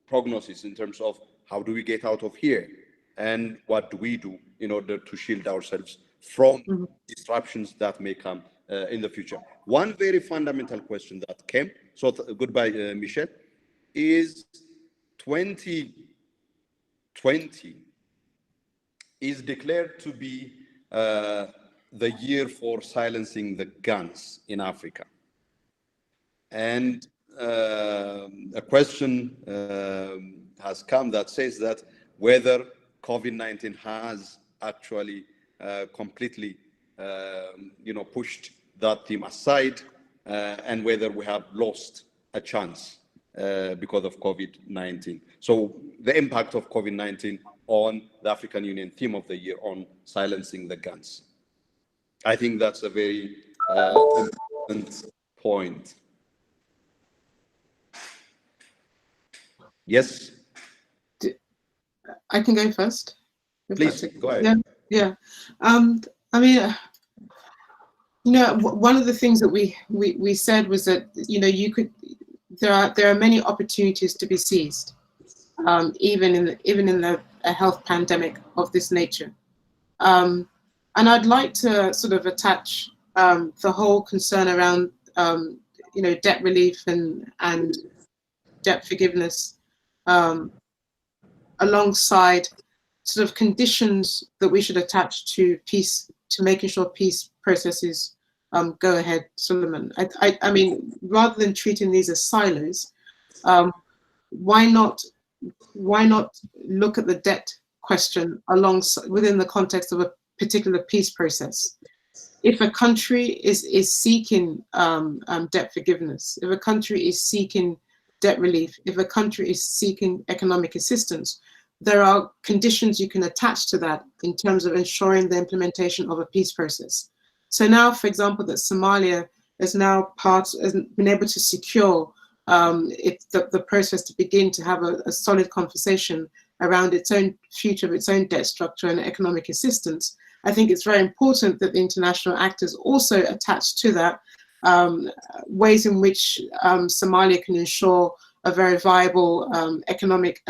[SPEAKER 1] prognosis in terms of how do we get out of here, and what do we do in order to shield ourselves from disruptions that may come in the future. One very fundamental question that came, so goodbye, Michelle, is 2020 is declared to be the year for silencing the guns in Africa. And a question has come that says that whether COVID-19 has actually completely pushed that theme aside, and whether we have lost a chance because of COVID-19. So the impact of COVID-19 on the African Union theme of the year on silencing the guns. I think that's a very important point. Yes?
[SPEAKER 4] I can go first.
[SPEAKER 1] Please, go ahead.
[SPEAKER 4] Yeah. I mean, one of the things that we said was that, there are many opportunities to be seized, even in a health pandemic of this nature. And I'd like to sort of attach the whole concern around debt relief and debt forgiveness alongside sort of conditions that we should attach to peace, to making sure peace processes go ahead, Suleiman. I mean, rather than treating these as silos, why not look at the debt question within the context of a particular peace process? If a country is seeking debt forgiveness, if a country is seeking debt relief, if a country is seeking economic assistance, there are conditions you can attach to that in terms of ensuring the implementation of a peace process. So now, for example, that Somalia has been able to secure the process to begin to have a solid conversation around its own future, its own debt structure and economic assistance. I think it's very important that the international actors also attach to that ways in which Somalia can ensure a very viable economic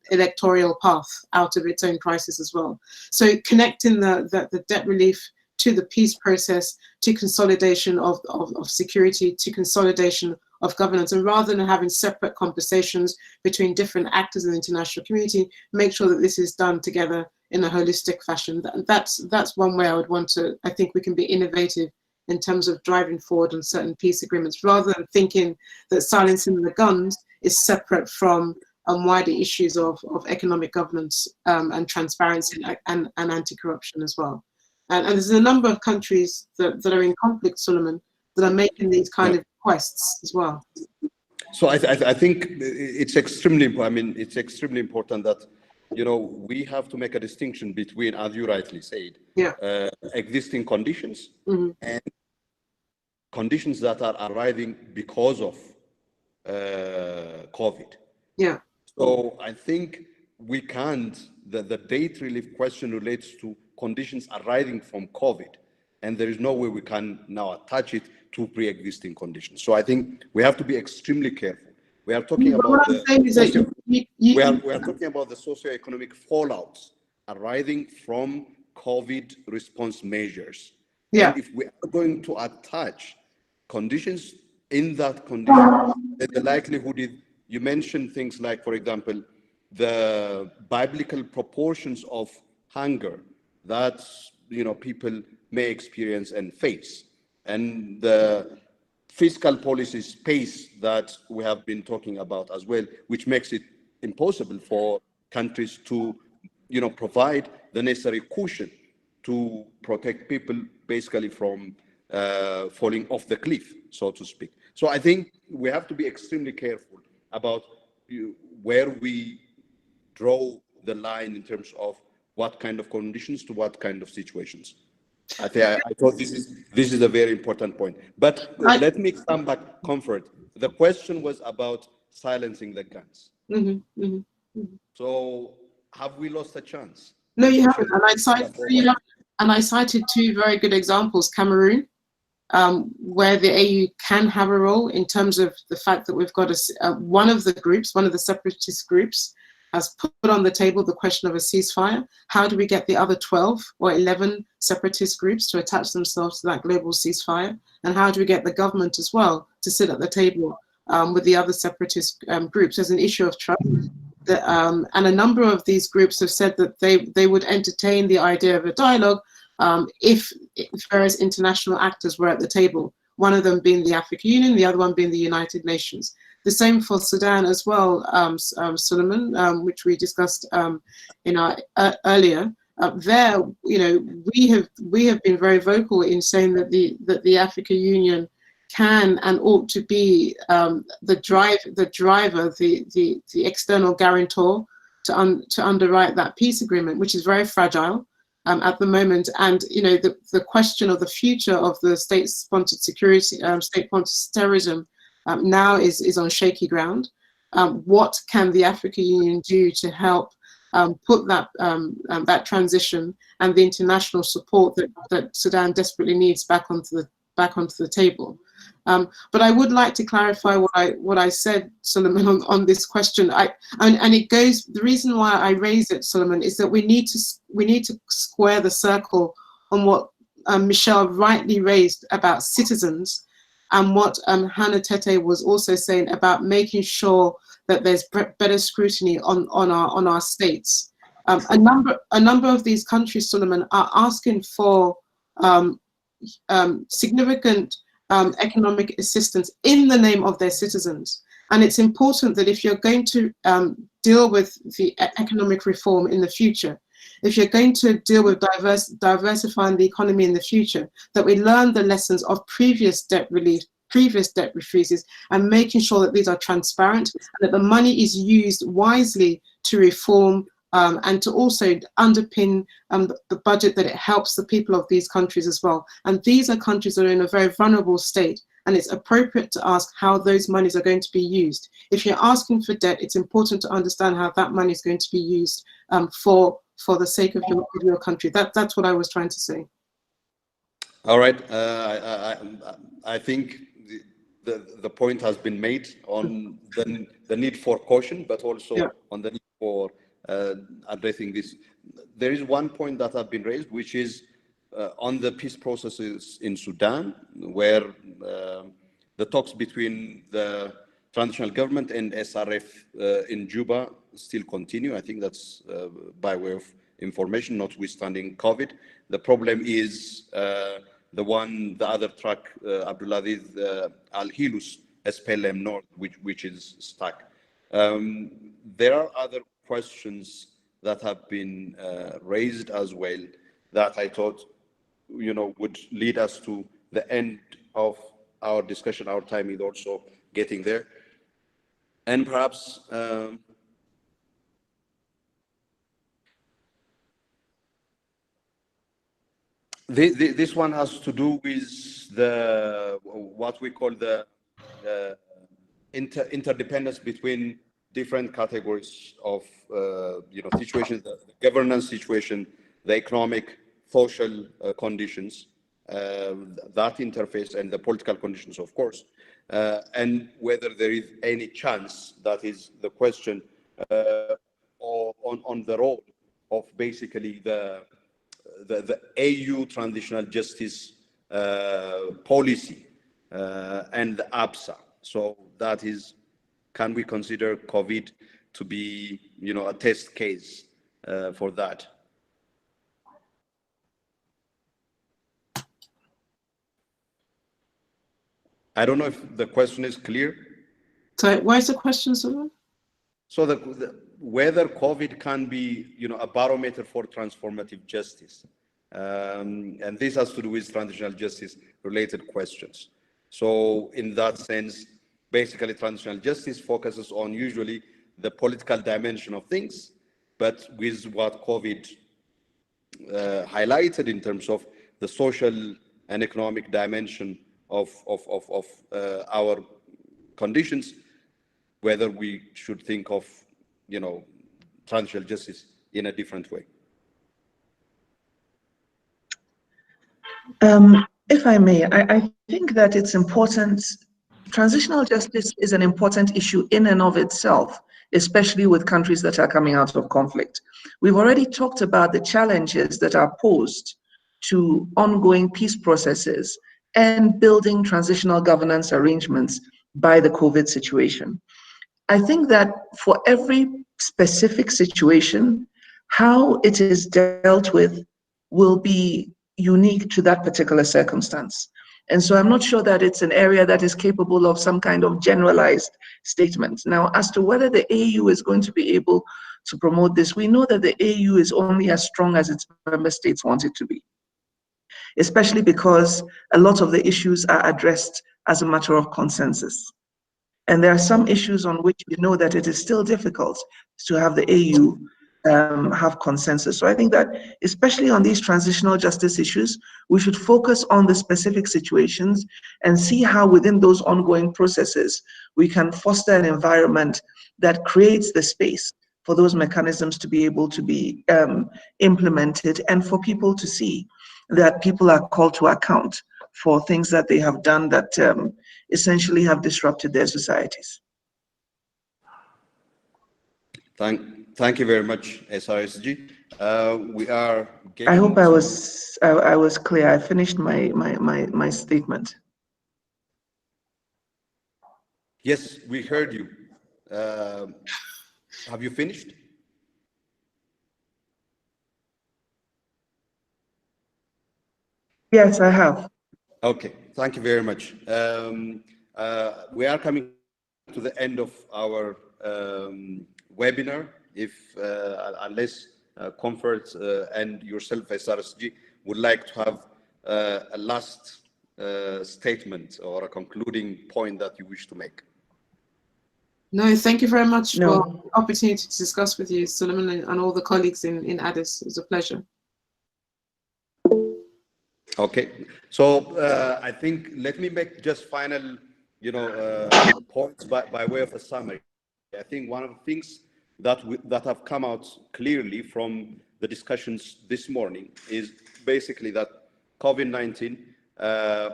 [SPEAKER 4] electoral path out of its own crisis as well. So connecting the debt relief to the peace process, to consolidation of security, to consolidation of governance, and rather than having separate conversations between different actors in the international community, make sure that this is done together in a holistic fashion. That's one way I think we can be innovative in terms of driving forward on certain peace agreements, rather than thinking that silencing the guns is separate from wider issues of economic governance and transparency and anti-corruption as well. And there's a number of countries that are in conflict, Suleiman, that are making these kind of requests as well.
[SPEAKER 1] So I think it's extremely important. I mean, it's extremely important that we have to make a distinction between, as you rightly said, existing conditions and conditions that are arising because of COVID.
[SPEAKER 4] Yeah.
[SPEAKER 1] So I think we can't, the debt relief question relates to conditions arising from COVID, and there is no way we can now attach it to pre-existing conditions. So I think we have to be extremely careful. We are talking about we are talking about the socioeconomic fallouts arising from COVID response measures.
[SPEAKER 4] Yeah.
[SPEAKER 1] And if we are going to attach conditions in that condition, the likelihood is, you mentioned things like, for example, the biblical proportions of hunger that people may experience and face, and the fiscal policy space that we have been talking about as well, which makes it impossible for countries to provide the necessary cushion to protect people basically from falling off the cliff, so to speak. So I think we have to be extremely careful about where we draw the line in terms of what kind of conditions to what kind of situations. I thought this is a very important point. But let me come back, Comfort. The question was about silencing the guns. So have we lost a chance?
[SPEAKER 4] No, you haven't. And I cited two very good examples, Cameroon, where the AU can have a role in terms of the fact that we've got one of the separatist groups has put on the table the question of a ceasefire. How do we get the other 12 or 11 separatist groups to attach themselves to that global ceasefire? And how do we get the government as well to sit at the table with the other separatist groups? There's an issue of trust. And a number of these groups have said that they would entertain the idea of a dialogue if various international actors were at the table, one of them being the African Union, the other one being the United Nations. The same for Sudan as well, Suleiman, which we discussed in our earlier. There, we have been very vocal in saying that the African Union can and ought to be the driver, the external guarantor to underwrite that peace agreement, which is very fragile at the moment. And the question of the future of the state-sponsored security, state-sponsored terrorism, now is on shaky ground. What can the African Union do to help put that transition and the international support that Sudan desperately needs back onto the table? But I would like to clarify what I said, Suleiman, on this question. And it goes. The reason why I raise it, Suleiman, is that we need to square the circle on what Michelle rightly raised about citizens, and what Hannah Tete was also saying about making sure that there's better scrutiny on our states. A number of these countries, Suleiman, are asking for significant economic assistance in the name of their citizens. And it's important that if you're going to deal with the economic reform in the future, if you're going to deal with diversifying the economy in the future, that we learn the lessons of previous debt relief, previous debt freezes, and making sure that these are transparent and that the money is used wisely to reform and to also underpin the budget, that it helps the people of these countries as well. And these are countries that are in a very vulnerable state, and it's appropriate to ask how those monies are going to be used. If you're asking for debt, it's important to understand how that money is going to be used for the sake of your country. That's what I was trying to say.
[SPEAKER 1] All right. I think the point has been made on the need for caution, but also on the need for addressing this. There is one point that has been raised, which is on the peace processes in Sudan, where the talks between the transitional government and SRF in Juba still continue. I think that's by way of information, notwithstanding COVID. The problem is the other track, Abdulaziz Al-Hilus, SPLM North, which is stuck. There are other questions that have been raised as well that I thought, would lead us to the end of our discussion. Our time is also getting there. And perhaps This one has to do with what we call the interdependence between different categories of situations, the governance situation, the economic, social conditions, that interface, and the political conditions, of course, and whether there is any chance, that is the question, on the role of basically the AU transitional justice policy and the APSA. So that is, can we consider COVID to be, a test case for that? I don't know if the question is clear.
[SPEAKER 4] So why is the question, Solomon?
[SPEAKER 1] So whether COVID can be, a barometer for transformative justice. And this has to do with transitional justice related questions. So in that sense, basically transitional justice focuses on usually the political dimension of things, but with what COVID highlighted in terms of the social and economic dimension of our conditions, whether we should think of, transitional justice in a different way.
[SPEAKER 5] If I may, I think that it's important. Transitional justice is an important issue in and of itself, especially with countries that are coming out of conflict. We've already talked about the challenges that are posed to ongoing peace processes and building transitional governance arrangements by the COVID situation. I think that for every specific situation, how it is dealt with will be unique to that particular circumstance. And so I'm not sure that it's an area that is capable of some kind of generalized statement. Now, as to whether the AU is going to be able to promote this, we know that the AU is only as strong as its member states want it to be, especially because a lot of the issues are addressed as a matter of consensus. And there are some issues on which we know that it is still difficult to have the AU have consensus. So I think that especially on these transitional justice issues, we should focus on the specific situations and see how within those ongoing processes, we can foster an environment that creates the space for those mechanisms to be able to be implemented, and for people to see that people are called to account for things that they have done that essentially have disrupted their societies.
[SPEAKER 1] Thank you very much, SRSG. We are
[SPEAKER 5] I hope I was clear. I finished my statement.
[SPEAKER 1] Yes, we heard you. Have you finished?
[SPEAKER 5] Yes, I have.
[SPEAKER 1] Okay, thank you very much. We are coming to the end of our webinar. If unless Comfort and yourself, SRSG, would like to have a last statement or a concluding point that you wish to make.
[SPEAKER 4] No, thank you very much for the opportunity to discuss with you, Suleiman, and all the colleagues in Addis. It was a pleasure.
[SPEAKER 1] Okay, so I think let me make just final, points by way of a summary. I think one of the things that have come out clearly from the discussions this morning is basically that COVID-19,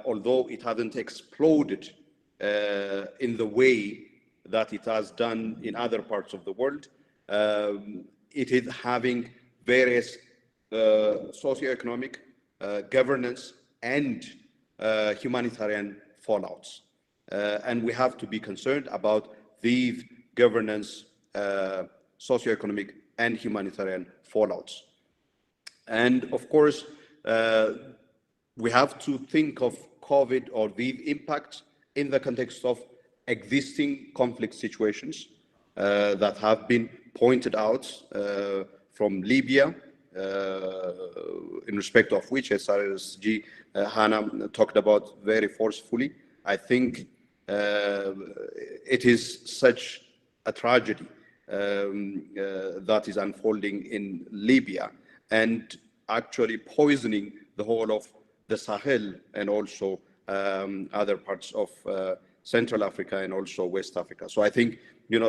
[SPEAKER 1] although it hasn't exploded in the way that it has done in other parts of the world, it is having various socioeconomic, governance, and humanitarian fallouts. And we have to be concerned about these governance, socioeconomic, and humanitarian fallouts. And of course, we have to think of COVID or the impact in the context of existing conflict situations that have been pointed out from Libya, in respect of which SRSG Hannah talked about very forcefully. I think it is such a tragedy that is unfolding in Libya and actually poisoning the whole of the Sahel and also other parts of Central Africa and also West Africa. So I think,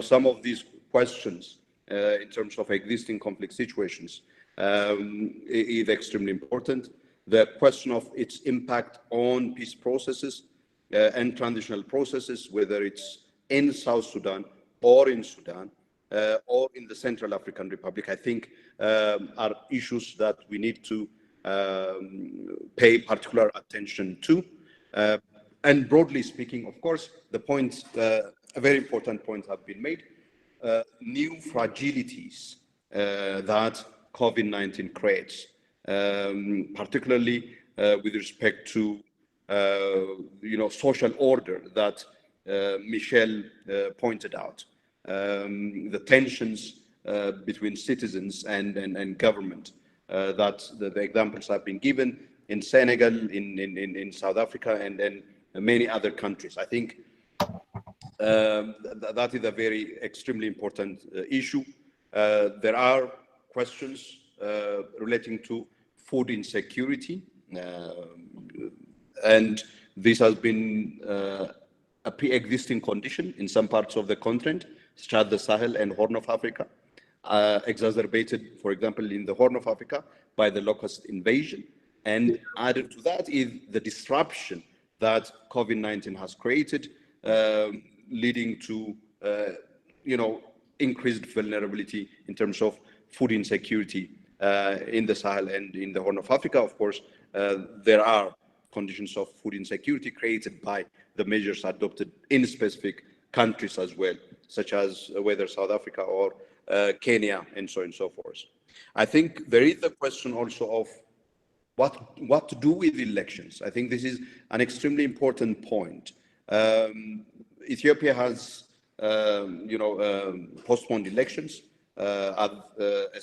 [SPEAKER 1] some of these questions in terms of existing conflict situations is extremely important. The question of its impact on peace processes and transitional processes, whether it's in South Sudan or in Sudan or in the Central African Republic, I think are issues that we need to pay particular attention to. And broadly speaking, of course, the points, a very important point have been made. New fragilities that COVID-19 creates, particularly with respect to social order that Michelle pointed out, the tensions between citizens and government, that the examples have been given in Senegal, in South Africa, and many other countries. I think that is a very extremely important issue. There are questions relating to food insecurity, and this has been a pre-existing condition in some parts of the continent, such as the Sahel and Horn of Africa, exacerbated, for example, in the Horn of Africa by the locust invasion. And added to that is the disruption that COVID-19 has created, leading to increased vulnerability in terms of food insecurity in the Sahel and in the Horn of Africa. Of course, there are conditions of food insecurity created by the measures adopted in specific countries as well, such as whether South Africa or Kenya and so on and so forth. I think there is a question also of what to do with elections. I think this is an extremely important point. Ethiopia has, postponed elections. As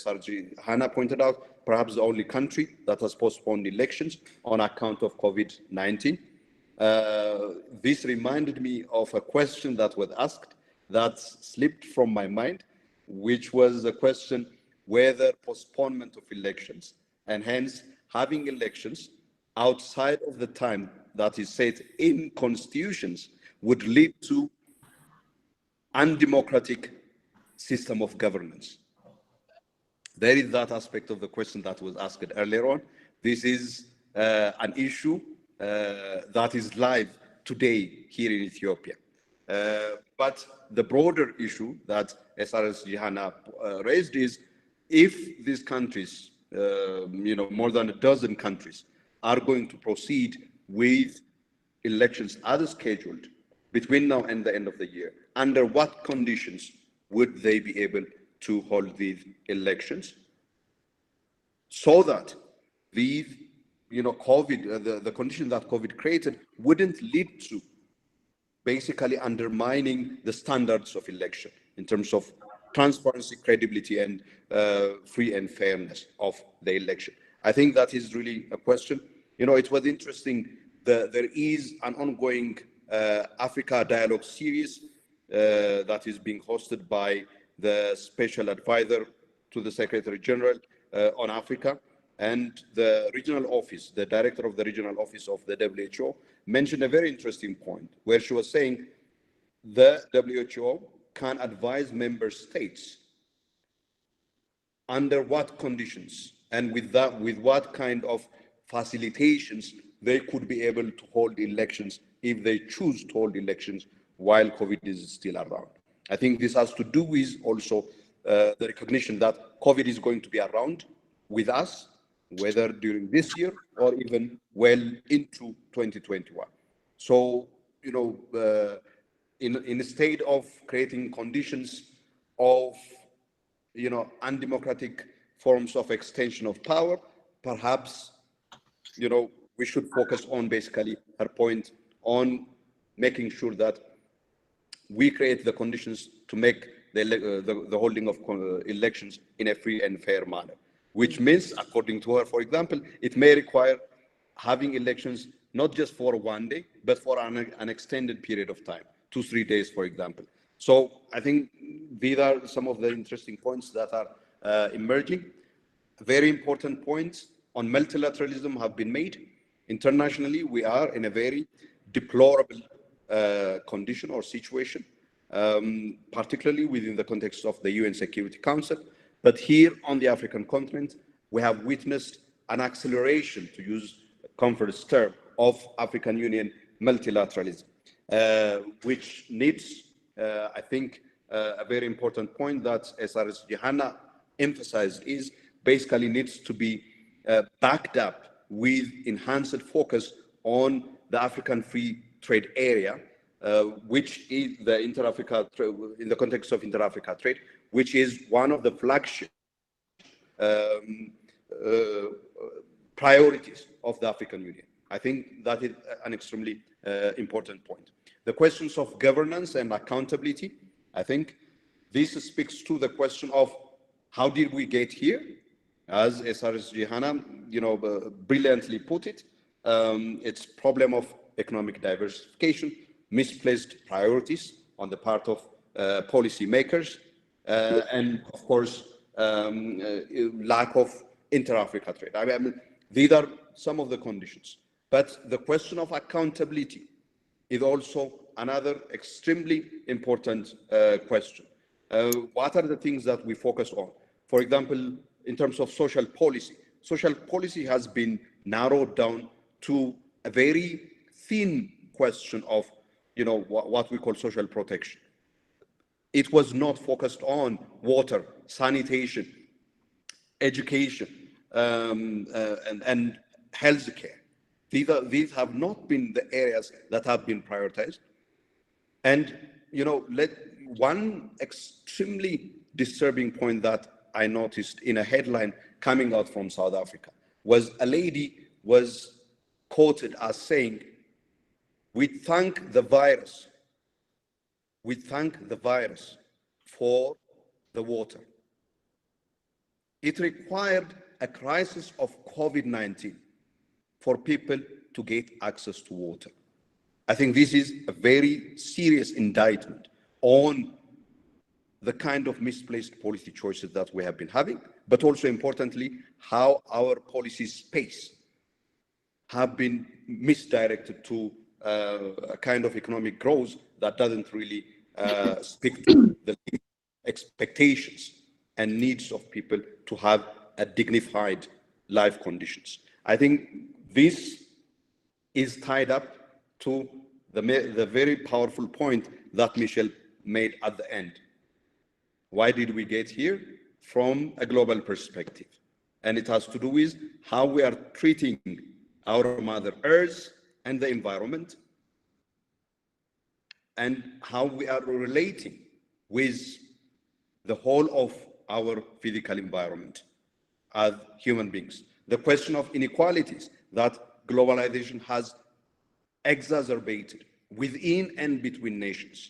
[SPEAKER 1] SRG Hannah pointed out, perhaps the only country that has postponed elections on account of COVID-19. This reminded me of a question that was asked that slipped from my mind, which was the question whether postponement of elections and hence having elections outside of the time that is set in constitutions would lead to undemocratic system of governance. There is that aspect of the question that was asked earlier on. This is an issue that is live today here in Ethiopia. But the broader issue that SRS Jihana raised is if these countries, more than a dozen countries, are going to proceed with elections as scheduled between now and the end of the year, under what conditions would they be able to hold these elections so that these, COVID, the condition that COVID created wouldn't lead to basically undermining the standards of election in terms of transparency, credibility, and free and fairness of the election. I think that is really a question. It was interesting. There is an ongoing Africa Dialogue series that is being hosted by the Special Advisor to the Secretary General on Africa, and the regional office, the director of the regional office of the WHO, mentioned a very interesting point where she was saying the WHO can advise member states under what conditions and with what kind of facilitations they could be able to hold elections if they choose to hold elections while COVID is still around. I think this has to do with also the recognition that COVID is going to be around with us, whether during this year or even well into 2021. So, in a state of creating conditions of, undemocratic forms of extension of power, perhaps, we should focus on basically her point on making sure that we create the conditions to make the holding of elections in a free and fair manner, which means, according to her, for example, it may require having elections not just for one day, but for an extended period of time, 2-3 days, for example. So I think these are some of the interesting points that are emerging. Very important points on multilateralism have been made. Internationally, we are in a very deplorable condition or situation, particularly within the context of the UN Security Council. But here on the African continent, we have witnessed an acceleration, to use Comfort's term, of African Union multilateralism, which needs, I think, a very important point that SRSG Hannah emphasized is basically needs to be backed up with enhanced focus on the African Free Trade Area, which is the Inter-Africa, in the context of Inter-Africa trade, which is one of the flagship priorities of the African Union. I think that is an extremely important point. The questions of governance and accountability, I think this speaks to the question of how did we get here? As SRSG Hannah, brilliantly put it, it's problem of economic diversification, misplaced priorities on the part of policy makers, and of course, lack of inter-Africa trade. I mean, these are some of the conditions. But the question of accountability is also another extremely important question. What are the things that we focus on? For example, in terms of social policy has been narrowed down to a very thin question of, what we call social protection. It was not focused on water, sanitation, education, and healthcare. These have not been the areas that have been prioritized. And, one extremely disturbing point that I noticed in a headline coming out from South Africa was a lady was quoted as saying, we thank the virus for the water. It required a crisis of COVID-19 for people to get access to water. I think this is a very serious indictment on the kind of misplaced policy choices that we have been having, but also importantly, how our policy space have been misdirected to a kind of economic growth that doesn't really speak to the expectations and needs of people to have a dignified life conditions. I think this is tied up to the very powerful point that Michel made at the end. Why did we get here? From a global perspective. And it has to do with how we are treating our Mother Earth and the environment, and how we are relating with the whole of our physical environment as human beings. The question of inequalities that globalization has exacerbated within and between nations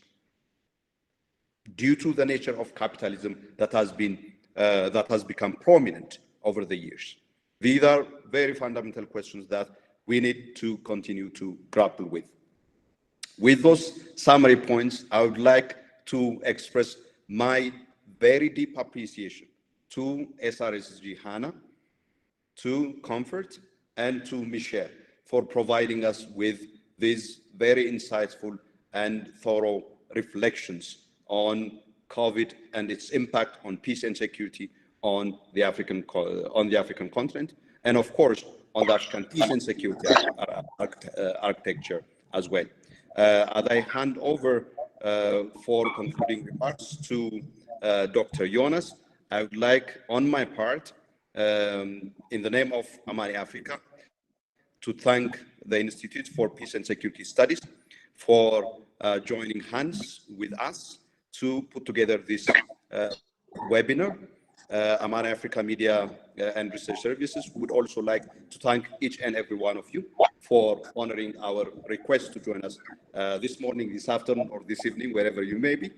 [SPEAKER 1] due to the nature of capitalism that has become prominent over the years. These are very fundamental questions that we need to continue to grapple with. With those summary points, I would like to express my very deep appreciation to SRSG Hannah, to Comfort, and to Michel for providing us with these very insightful and thorough reflections on COVID and its impact on peace and security on the African continent, and of course on the African peace and security architecture as well. As I hand over for concluding remarks to Dr. Jonas, I would like, on my part, in the name of Amani Africa, to thank the Institute for Peace and Security Studies for joining hands with us to put together this webinar. Amani Africa Media and Research Services would also like to thank each and every one of you for honoring our request to join us this morning, this afternoon, or this evening, wherever you may be.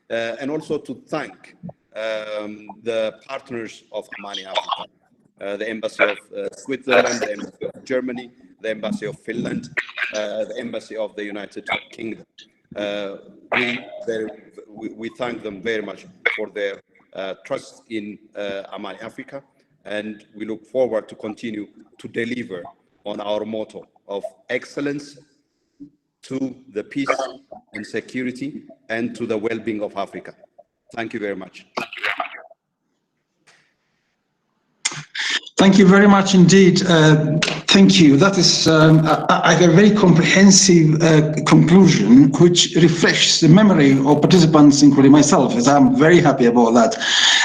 [SPEAKER 1] And also to thank the partners of Amani Africa, the Embassy of Switzerland, the Embassy of Germany, the Embassy of Finland, the Embassy of the United Kingdom. We thank them very much for their trust in Amani Africa, and we look forward to continue to deliver on our motto of excellence to the peace and security and to the well-being of Africa. Thank you very much.
[SPEAKER 2] Thank you very much indeed. Thank you. That is a very comprehensive conclusion, which refreshes the memory of participants, including myself, as I'm very happy about that.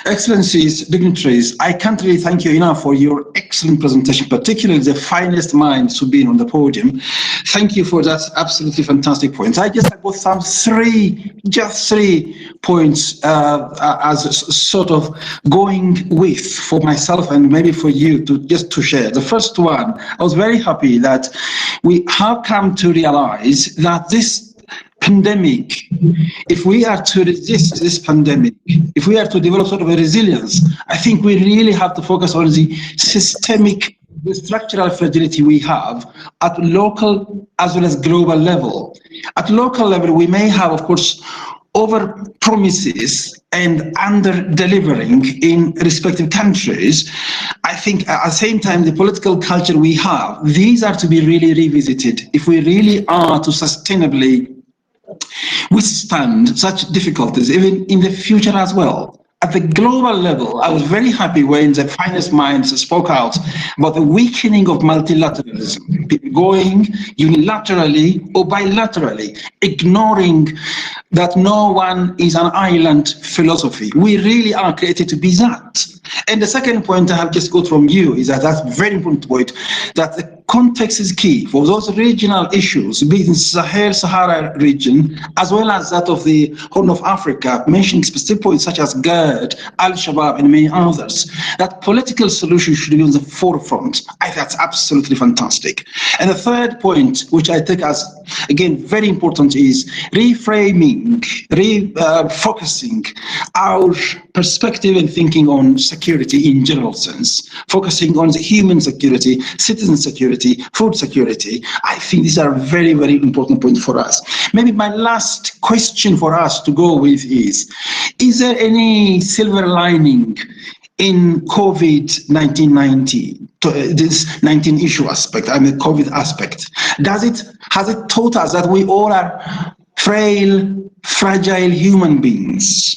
[SPEAKER 2] Excellencies, dignitaries, I can't really thank you enough for your excellent presentation, particularly the finest minds who've been on the podium. Thank you for that absolutely fantastic point. I just got some just three points as sort of going with for myself and maybe for you to share. The first one, I was very happy that we have come to realize that this pandemic, if we are to resist this pandemic, if we are to develop sort of a resilience, I think we really have to focus on the systemic, the structural fragility we have at local as well as global level. At local level, we may have, of course, over promises and under delivering in respective countries. I think at the same time, the political culture we have, these are to be really revisited if we really are to sustainably withstand such difficulties, even in the future as well. At the global level, I was very happy when the finest minds spoke out about the weakening of multilateralism, going unilaterally or bilaterally, ignoring that no one is an island philosophy. We really are created to be that. And the second point I have just got from you is that that's a very important point, that the context is key for those regional issues, be it in Sahara region, as well as that of the Horn of Africa, mentioning specific points such as GERD, Al-Shabaab, and many others. That political solution should be on the forefront. I think that's absolutely fantastic. And the third point, which I take as, again, very important, is reframing, refocusing our perspective and thinking on security in general sense, focusing on the human security, citizen security, food security. I think these are very, very important points for us. Maybe my last question for us to go with is there any silver lining in COVID-19, this 19 issue aspect, I mean COVID aspect? Has it taught us that we all are frail, fragile human beings?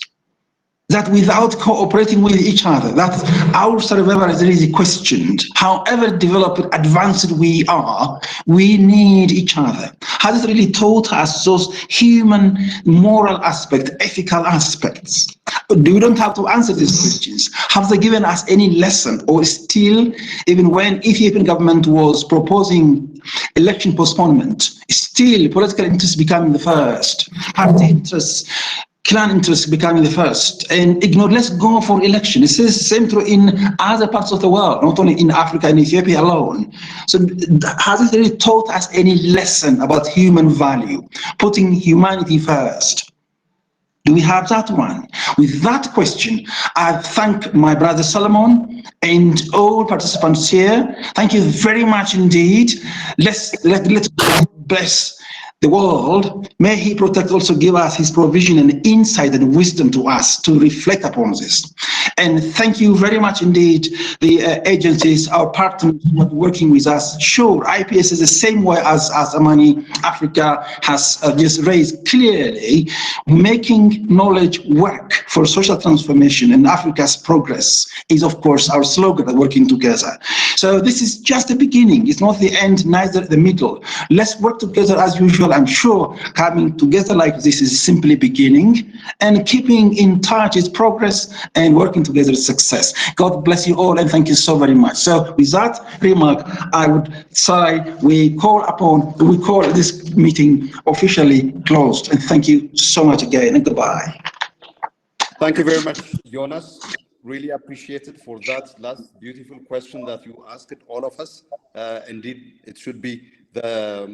[SPEAKER 2] That without cooperating with each other, that our survival is really questioned. However developed, advanced we are, we need each other. Has it really taught us those human, moral aspects, ethical aspects? We don't have to answer these questions. Have they given us any lesson? Or still, even when Ethiopian government was proposing election postponement, still political interests becoming the first, party interests, clan interests becoming the first, and ignore, let's go for election. This is the same true in other parts of the world, not only in Africa and Ethiopia alone. So has it really taught us any lesson about human value, putting humanity first? Do we have that one? With that question, I thank my brother Solomon and all participants here. Thank you very much indeed. Let's bless the world. May he protect, also give us his provision and insight and wisdom to us to reflect upon this. And thank you very much indeed, the agencies, our partners who are working with us. Sure, IPS is the same way as Amani Africa has just raised clearly, making knowledge work for social transformation and Africa's progress is, of course, our slogan of working together. So this is just the beginning. It's not the end, neither the middle. Let's work together as usual. I'm sure coming together like this is simply beginning, and keeping in touch is progress, and working together is success. God bless you all, and thank you so very much. So with that remark, I would say we call this meeting officially closed, and thank you so much again, and goodbye.
[SPEAKER 1] Thank you very much, Jonas. Really appreciate it for that last beautiful question that you asked all of us. Indeed, it should be the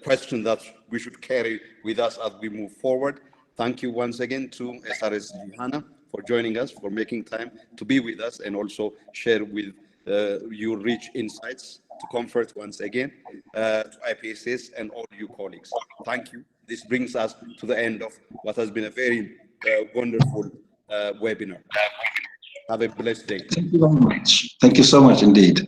[SPEAKER 1] question that we should carry with us as we move forward. Thank you once again to SRS Johanna for joining us, for making time to be with us and also share with your rich insights to comfort once again to IPSS and all you colleagues. Thank you. This brings us to the end of what has been a very wonderful webinar. Have a blessed day.
[SPEAKER 2] Thank you very much. Thank you so much indeed.